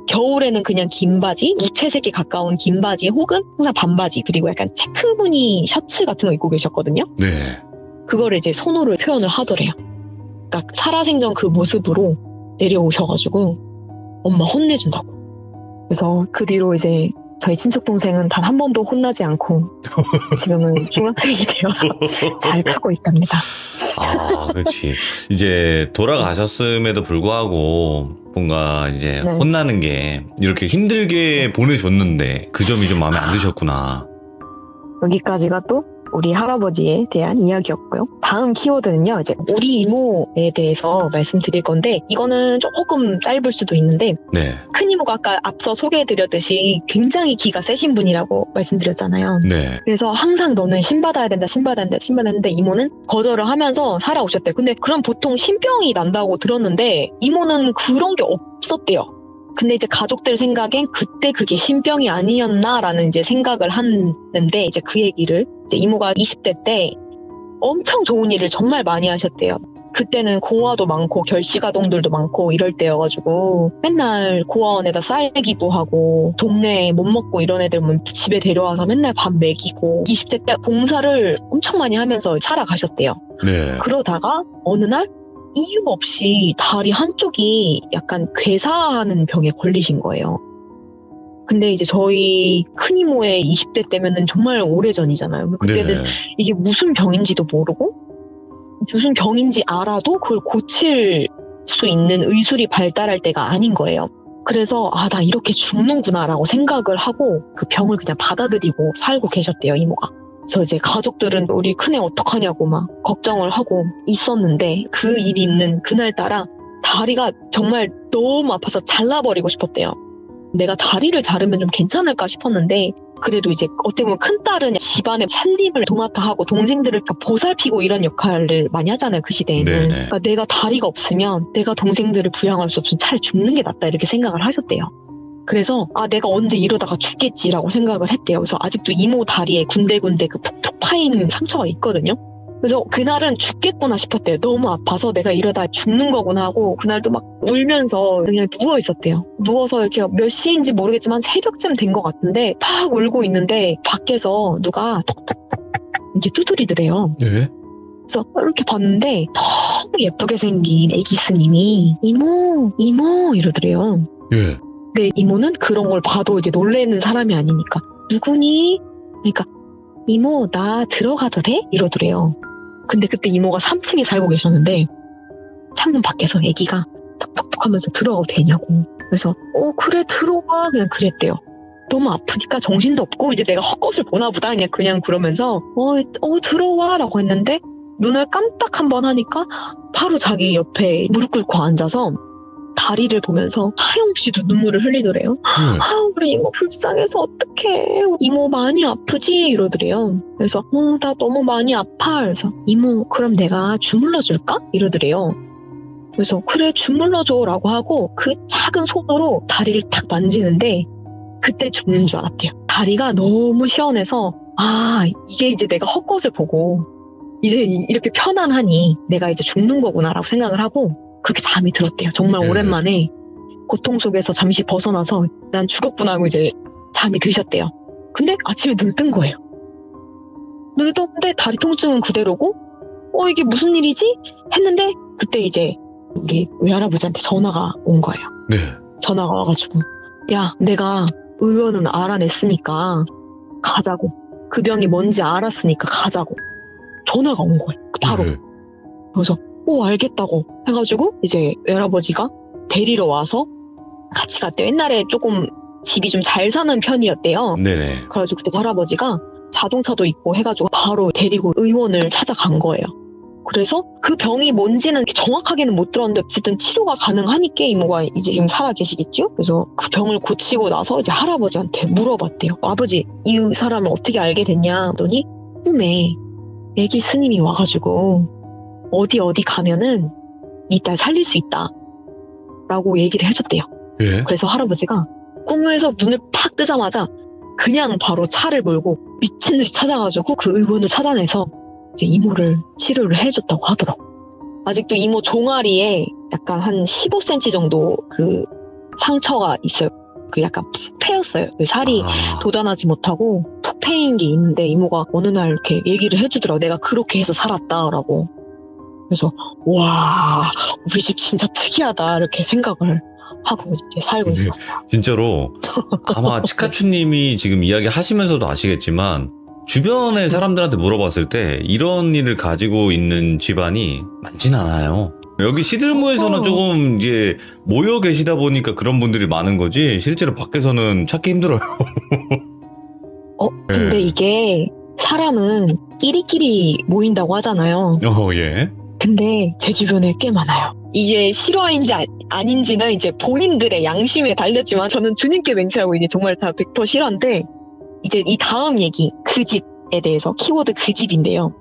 겨울에는 그냥 긴 바지, 무채색에 가까운 긴 바지 혹은 항상 반바지, 그리고 약간 체크 무늬 셔츠 같은 거 입고 계셨거든요. 네. 그거를 이제 손으로 표현을 하더래요. 그러니까 살아생전 그 모습으로 내려오셔가지고 엄마 혼내준다고. 그래서 그 뒤로 이제 저희 친척 동생은 단 한 번도 혼나지 않고 지금은 중학생이 되어서 잘 크고 있답니다. 아, 그렇지. 이제 돌아가셨음에도 불구하고 뭔가 이제 네. 혼나는 게 이렇게 힘들게 보내줬는데 그 점이 좀 마음에 안 드셨구나. 여기까지가 또 우리 할아버지에 대한 이야기였고요. 다음 키워드는요, 이제 우리 이모에 대해서 말씀드릴 건데, 이거는 조금 짧을 수도 있는데, 네. 큰 이모가 아까 앞서 소개해드렸듯이 굉장히 기가 세신 분이라고 말씀드렸잖아요. 네. 그래서 항상 너는 신받아야 된다, 신받아야 된다, 신받아야 된다, 이모는 거절을 하면서 살아오셨대요. 근데 그럼 보통 신병이 난다고 들었는데, 이모는 그런 게 없었대요. 근데 이제 가족들 생각엔 그때 그게 신병이 아니었나라는 이제 생각을 하는데, 이제 그 얘기를 이제 이모가 20대 때 엄청 좋은 일을 정말 많이 하셨대요. 그때는 고아도 많고 결식아동들도 많고 이럴 때여가지고 맨날 고아원에다 쌀 기부하고 동네에 못 먹고 이런 애들 집에 데려와서 맨날 밥 먹이고 20대 때 봉사를 엄청 많이 하면서 살아가셨대요. 네. 그러다가 어느 날 이유 없이 다리 한쪽이 약간 괴사하는 병에 걸리신 거예요. 근데 이제 저희 큰 이모의 20대 때면은 정말 오래전이잖아요. 그때는 네. 이게 무슨 병인지도 모르고 무슨 병인지 알아도 그걸 고칠 수 있는 의술이 발달할 때가 아닌 거예요. 그래서 나 이렇게 죽는구나라고 생각을 하고 그 병을 그냥 받아들이고 살고 계셨대요, 이모가. 그래서 이제 가족들은 우리 큰애 어떡하냐고 막 걱정을 하고 있었는데 그 일이 있는 그날따라 다리가 정말 너무 아파서 잘라버리고 싶었대요. 내가 다리를 자르면 좀 괜찮을까 싶었는데 그래도 이제 어떻게 보면 큰딸은 집안의 살림을 도맡아 하고 동생들을 보살피고 이런 역할을 많이 하잖아요, 그 시대에는. 네네. 그러니까 내가 다리가 없으면 내가 동생들을 부양할 수 없으면 차라리 죽는 게 낫다 이렇게 생각을 하셨대요. 그래서 내가 언제 이러다가 죽겠지라고 생각을 했대요. 그래서 아직도 이모 다리에 군데군데 그 푹푹 파인 상처가 있거든요. 그래서 그날은 죽겠구나 싶었대요. 너무 아파서 내가 이러다 죽는 거구나 하고 그날도 막 울면서 그냥 누워 있었대요. 누워서 이렇게 몇 시인지 모르겠지만 새벽쯤 된 것 같은데 막 울고 있는데 밖에서 누가 톡톡톡 이렇게 두드리더래요. 네. 그래서 이렇게 봤는데 너무 예쁘게 생긴 애기 스님이 이모 이러더래요. 예. 근데 이모는 그런 걸 봐도 이제 놀래는 사람이 아니니까 누구니? 그러니까 이모 나 들어가도 돼? 이러더래요. 근데 그때 이모가 3층에 살고 계셨는데 창문 밖에서 애기가 톡톡톡 하면서 들어가도 되냐고. 그래서 그래 들어가 그냥 그랬대요. 너무 아프니까 정신도 없고 이제 내가 헛것을 보나 보다 그냥 그러면서 들어와 라고 했는데 눈을 깜빡 한 번 하니까 바로 자기 옆에 무릎 꿇고 앉아서 다리를 보면서 하염없이도 눈물을 흘리더래요. 우리 이모 불쌍해서 어떡해. 이모 많이 아프지? 이러더래요. 그래서 나 너무 많이 아파. 그래서 이모 그럼 내가 주물러 줄까? 이러더래요. 그래서 그래 주물러줘 라고 하고 그 작은 손으로 다리를 탁 만지는데 그때 죽는 줄 알았대요. 다리가 너무 시원해서 이게 이제 내가 헛것을 보고 이제 이렇게 편안하니 내가 이제 죽는 거구나 라고 생각을 하고 그렇게 잠이 들었대요. 정말 오랜만에 고통 속에서 잠시 벗어나서 난 죽었구나 하고 이제 잠이 드셨대요. 근데 아침에 눈 뜬 거예요. 눈을 떴는데 다리 통증은 그대로고 이게 무슨 일이지? 했는데 그때 이제 우리 외할아버지한테 전화가 온 거예요. 네. 전화가 와가지고 야 내가 의원은 알아냈으니까 가자고. 그 병이 뭔지 알았으니까 가자고. 전화가 온 거예요. 바로. 네. 그래서 알겠다고 해가지고 이제 외할아버지가 데리러 와서 같이 갔대요. 옛날에 조금 집이 좀 잘 사는 편이었대요. 네네. 그래가지고 그때 할아버지가 자동차도 있고 해가지고 바로 데리고 의원을 찾아간 거예요. 그래서 그 병이 뭔지는 정확하게는 못 들었는데 어쨌든 치료가 가능하니까 이모가 이제 지금 살아 계시겠죠? 그래서 그 병을 고치고 나서 이제 할아버지한테 물어봤대요. 아버지 이 사람을 어떻게 알게 됐냐 하더니 꿈에 애기 스님이 와가지고 어디 가면은 네 딸 살릴 수 있다 라고 얘기를 해줬대요. 예. 그래서 할아버지가 꿈에서 눈을 팍 뜨자마자 그냥 바로 차를 몰고 미친 듯이 찾아가지고 그 의원을 찾아내서 이제 이모를 치료를 해줬다고 하더라고. 아직도 이모 종아리에 약간 한 15cm 정도 그 상처가 있어요. 그 약간 푹 패였어요. 그 살이 돋아나지 못하고 푹 패인 게 있는데 이모가 어느 날 이렇게 얘기를 해주더라고. 내가 그렇게 해서 살았다라고. 그래서 와 우리 집 진짜 특이하다 이렇게 생각을 하고 이제 살고 있었어요. 진짜로 아마 치카추님이 지금 이야기 하시면서도 아시겠지만 주변의 사람들한테 물어봤을 때 이런 일을 가지고 있는 집안이 많진 않아요. 여기 시들무에서는 조금 이제 모여 계시다 보니까 그런 분들이 많은 거지 실제로 밖에서는 찾기 힘들어요. 근데 예. 이게 사람은 끼리끼리 모인다고 하잖아요. 예. 근데 제 주변에 꽤 많아요. 이게 실화인지 아닌지는 이제 본인들의 양심에 달렸지만 저는 주님께 맹세하고 이게 정말 다 100% 실화인데 이제 이 다음 얘기 그 집에 대해서 키워드 그 집인데요.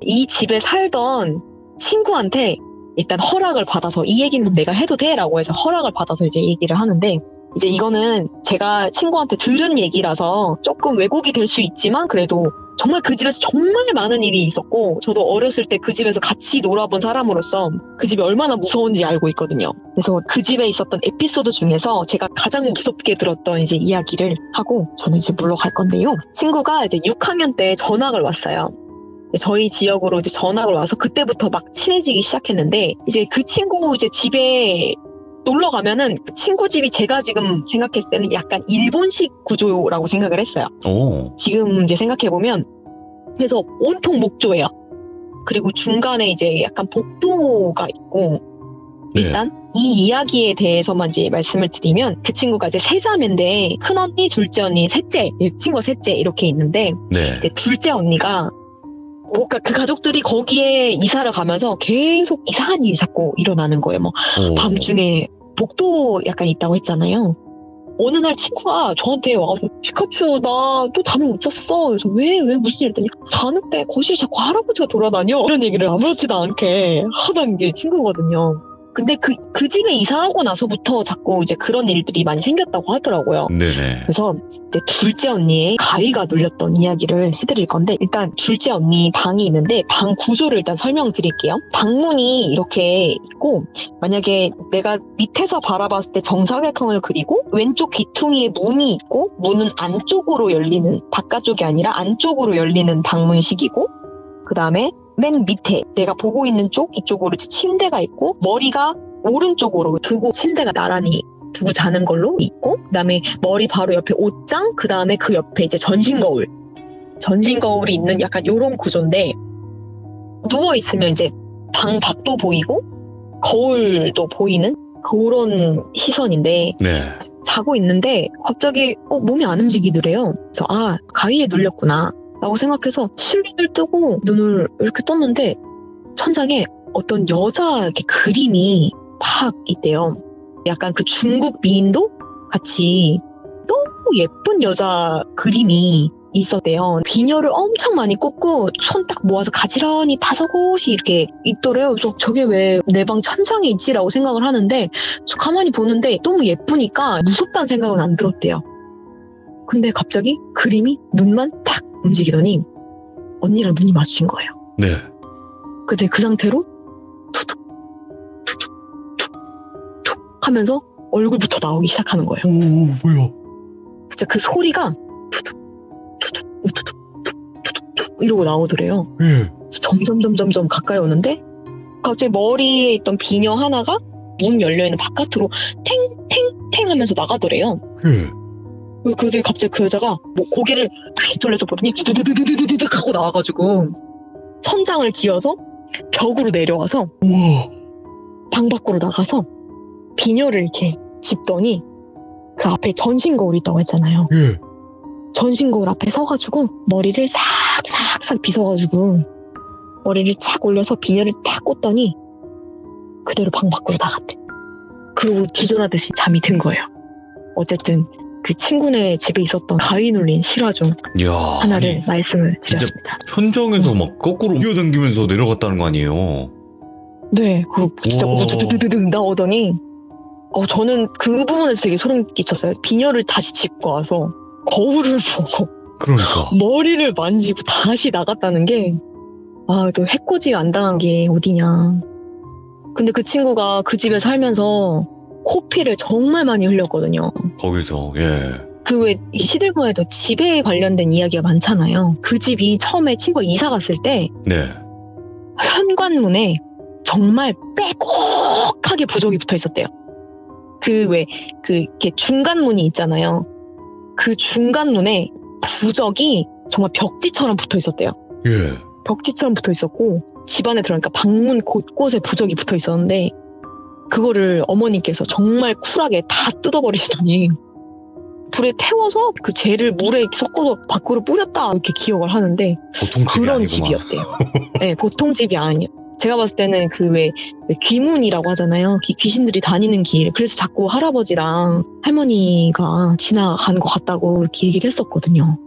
이 집에 살던 친구한테 일단 허락을 받아서 이 얘기는 내가 해도 돼? 라고 해서 허락을 받아서 이제 얘기를 하는데 이제 이거는 제가 친구한테 들은 얘기라서 조금 왜곡이 될 수 있지만 그래도 정말 그 집에서 정말 많은 일이 있었고 저도 어렸을 때 그 집에서 같이 놀아본 사람으로서 그 집이 얼마나 무서운지 알고 있거든요. 그래서 그 집에 있었던 에피소드 중에서 제가 가장 무섭게 들었던 이제 이야기를 하고 저는 이제 물러갈 건데요. 친구가 이제 6학년 때 전학을 왔어요. 저희 지역으로 이제 전학을 와서 그때부터 막 친해지기 시작했는데 이제 그 친구 이제 집에 놀러 가면은 그 친구 집이 제가 지금 생각했을 때는 약간 일본식 구조라고 생각을 했어요. 오. 지금 이제 생각해보면 그래서 온통 목조예요. 그리고 중간에 이제 약간 복도가 있고 일단 이 이야기에 대해서만 이제 말씀을 드리면 그 친구가 이제 세 자매인데 큰 언니, 둘째 언니, 셋째, 친구가 셋째 이렇게 있는데 네. 이제 둘째 언니가 뭔가 그 가족들이 거기에 이사를 가면서 계속 이상한 일이 자꾸 일어나는 거예요. 뭐 오. 밤중에 복도 약간 있다고 했잖아요. 어느 날 친구가 저한테 와서 피카츄 나 또 잠을 못 잤어. 그래서 왜 무슨 일 했더니 자는데 거실에 자꾸 할아버지가 돌아다녀. 이런 얘기를 아무렇지도 않게 하던 게 친구거든요. 근데 그 집에 이사하고 나서부터 자꾸 이제 그런 일들이 많이 생겼다고 하더라고요. 네네. 그래서 이제 둘째 언니의 가위가 눌렸던 이야기를 해드릴 건데 일단 둘째 언니 방이 있는데 방 구조를 일단 설명드릴게요. 방문이 이렇게 있고 만약에 내가 밑에서 바라봤을 때 정사각형을 그리고 왼쪽 귀퉁이에 문이 있고 문은 안쪽으로 열리는 바깥쪽이 아니라 안쪽으로 열리는 방문식이고 그 다음에 맨 밑에 내가 보고 있는 쪽 이쪽으로 침대가 있고 머리가 오른쪽으로 두고 침대가 나란히 두고 자는 걸로 있고 그다음에 머리 바로 옆에 옷장 그다음에 그 옆에 이제 전신거울이 있는 약간 요런 구조인데 누워있으면 이제 방 밖도 보이고 거울도 보이는 그런 시선인데 네. 자고 있는데 갑자기 몸이 안 움직이더래요. 그래서 가위에 눌렸구나 라고 생각해서 실눈을 뜨고 눈을 이렇게 떴는데 천장에 어떤 여자 이렇게 그림이 팍 있대요. 약간 그 중국 미인도 같이 너무 예쁜 여자 그림이 있었대요. 비녀를 엄청 많이 꽂고 손 딱 모아서 가지런히 5곳이 이렇게 있더래요. 그래서 저게 왜 내 방 천장에 있지라고 생각을 하는데 가만히 보는데 너무 예쁘니까 무섭다는 생각은 안 들었대요. 근데 갑자기 그림이 눈만 탁 움직이더니 언니랑 눈이 마주친 거예요. 네. 근데 그 상태로 투둑 투둑 툭툭 하면서 얼굴부터 나오기 시작하는 거예요. 오, 뭐야? 진짜 그 소리가 투둑 투둑 우투둑 툭툭툭 이러고 나오더래요. 예. 점점 가까이 오는데 갑자기 머리에 있던 비녀 하나가 문 열려있는 바깥으로 탱탱탱 하면서 나가더래요. 예. 근데 갑자기 그 여자가 뭐 고개를 딱 돌려서 보더니 두두두두두두두 하고 나와가지고 천장을 기어서 벽으로 내려와서 우와. 방 밖으로 나가서 비녀를 이렇게 짚더니 그 앞에 전신거울 있다고 했잖아요. 예. 전신거울 앞에 서가지고 머리를 싹싹싹 빗어가지고 머리를 착 올려서 비녀를 탁 꽂더니 그대로 방 밖으로 나갔대. 그러고 기절하듯이 잠이 든 거예요. 어쨌든 그 친구네 집에 있었던 가위 눌린 실화 중 이야. 하나를 아니, 말씀을 진짜 드렸습니다. 천정에서 막 거꾸로 뛰어당기면서 내려갔다는 거 아니에요? 네, 그 진짜 우와. 우두두두두 나오더니 저는 그 부분에서 되게 소름 끼쳤어요. 비녀를 다시 짚고 와서 거울을 보고 그러니까. 머리를 만지고 다시 나갔다는 게 또 해코지 안 당한 게 어디냐. 근데 그 친구가 그 집에 살면서 코피를 정말 많이 흘렸거든요. 거기서 예. 그 왜 시들무에도 집에 관련된 이야기가 많잖아요. 그 집이 처음에 친구가 이사 갔을 때 네. 현관문에 정말 빼곡하게 부적이 붙어 있었대요. 이렇게 중간문이 있잖아요. 그 중간문에 부적이 정말 벽지처럼 붙어 있었대요. 예. 벽지처럼 붙어 있었고, 집안에 들어가니까 방문 곳곳에 부적이 붙어 있었는데, 그거를 어머니께서 정말 쿨하게 다 뜯어버리시더니, 불에 태워서 그 재를 물에 섞어서 밖으로 뿌렸다, 이렇게 기억을 하는데, 보통 집이 그런 아니구만. 집이었대요. 네, 보통 집이 아니에요. 제가 봤을 때는 왜 귀문이라고 하잖아요. 귀신들이 다니는 길. 그래서 자꾸 할아버지랑 할머니가 지나가는 것 같다고 이렇게 얘기를 했었거든요.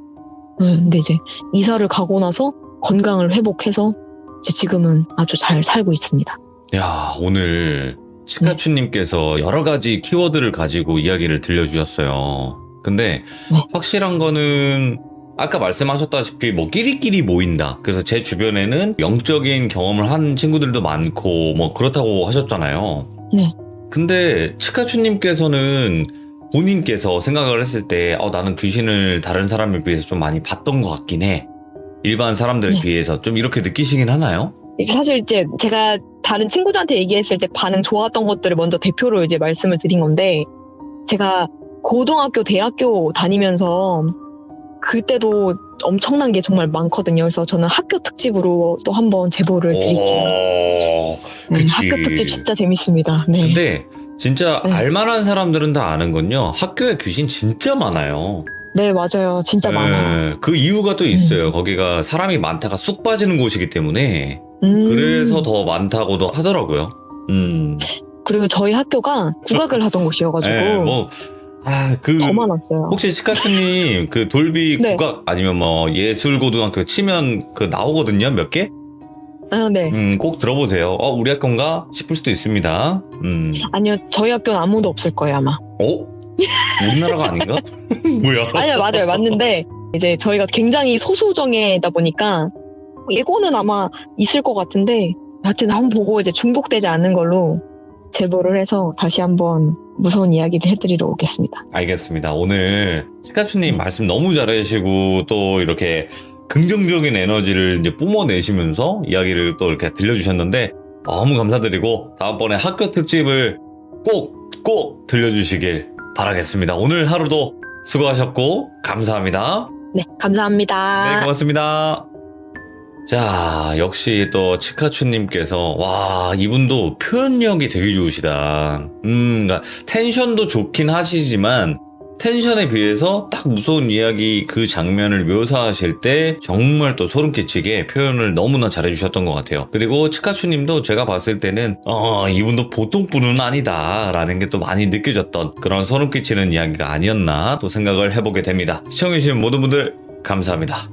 근데 이제 이사를 가고 나서 건강을 회복해서 이제 지금은 아주 잘 살고 있습니다. 야, 오늘 치카추님께서 여러 가지 키워드를 가지고 이야기를 들려주셨어요. 근데 네. 확실한 거는 아까 말씀하셨다시피 뭐 끼리끼리 모인다. 그래서 제 주변에는 영적인 경험을 한 친구들도 많고 뭐 그렇다고 하셨잖아요. 네. 근데 치카추님께서는 본인께서 생각을 했을 때 나는 귀신을 다른 사람에 비해서 좀 많이 봤던 것 같긴 해. 일반 사람들에 네. 비해서 좀 이렇게 느끼시긴 하나요? 사실 이제 제가 다른 친구들한테 얘기했을 때 반응 좋았던 것들을 먼저 대표로 이제 말씀을 드린 건데, 제가 고등학교, 대학교 다니면서 그때도 엄청난 게 정말 많거든요. 그래서 저는 학교 특집으로 또 한번 제보를 드릴게요. 그치. 학교 특집 진짜 재밌습니다. 네. 근데 진짜 네. 알만한 사람들은 다 아는 건요. 학교에 귀신 진짜 많아요. 네, 맞아요. 진짜 많아요. 그 이유가 또 있어요. 거기가 사람이 많다가 쑥 빠지는 곳이기 때문에 그래서 더 많다고도 하더라고요. 그리고 저희 학교가 국악을 하던 곳이어가지고 더 많았어요. 혹시 치카트님 그 돌비 네. 국악 아니면 뭐 예술고등학교 치면 그 나오거든요, 몇 개? 네. 꼭 들어보세요. 우리 학교인가 싶을 수도 있습니다. 아니요, 저희 학교는 아무도 없을 거예요, 아마. 우리나라가 아닌가? 뭐야? 아니요, 맞아요. 맞는데, 이제 저희가 굉장히 소수정예다 보니까, 예고는 아마 있을 것 같은데, 하여튼 한번 보고 이제 중복되지 않는 걸로 제보를 해서 다시 한번 무서운 이야기를 해드리러 오겠습니다. 알겠습니다. 오늘 치카추님 말씀 너무 잘해주시고 또 이렇게 긍정적인 에너지를 이제 뿜어내시면서 이야기를 또 이렇게 들려주셨는데 너무 감사드리고 다음번에 학교 특집을 꼭 들려주시길 바라겠습니다. 오늘 하루도 수고하셨고 감사합니다. 네, 감사합니다. 네, 고맙습니다. 자, 역시 또 치카추님께서 이분도 표현력이 되게 좋으시다. 그러니까 텐션도 좋긴 하시지만 텐션에 비해서 딱 무서운 이야기 그 장면을 묘사하실 때 정말 또 소름 끼치게 표현을 너무나 잘해주셨던 것 같아요. 그리고 치카추님도 제가 봤을 때는 이분도 보통 분은 아니다 라는 게 또 많이 느껴졌던 그런 소름 끼치는 이야기가 아니었나 또 생각을 해보게 됩니다. 시청해주신 모든 분들 감사합니다.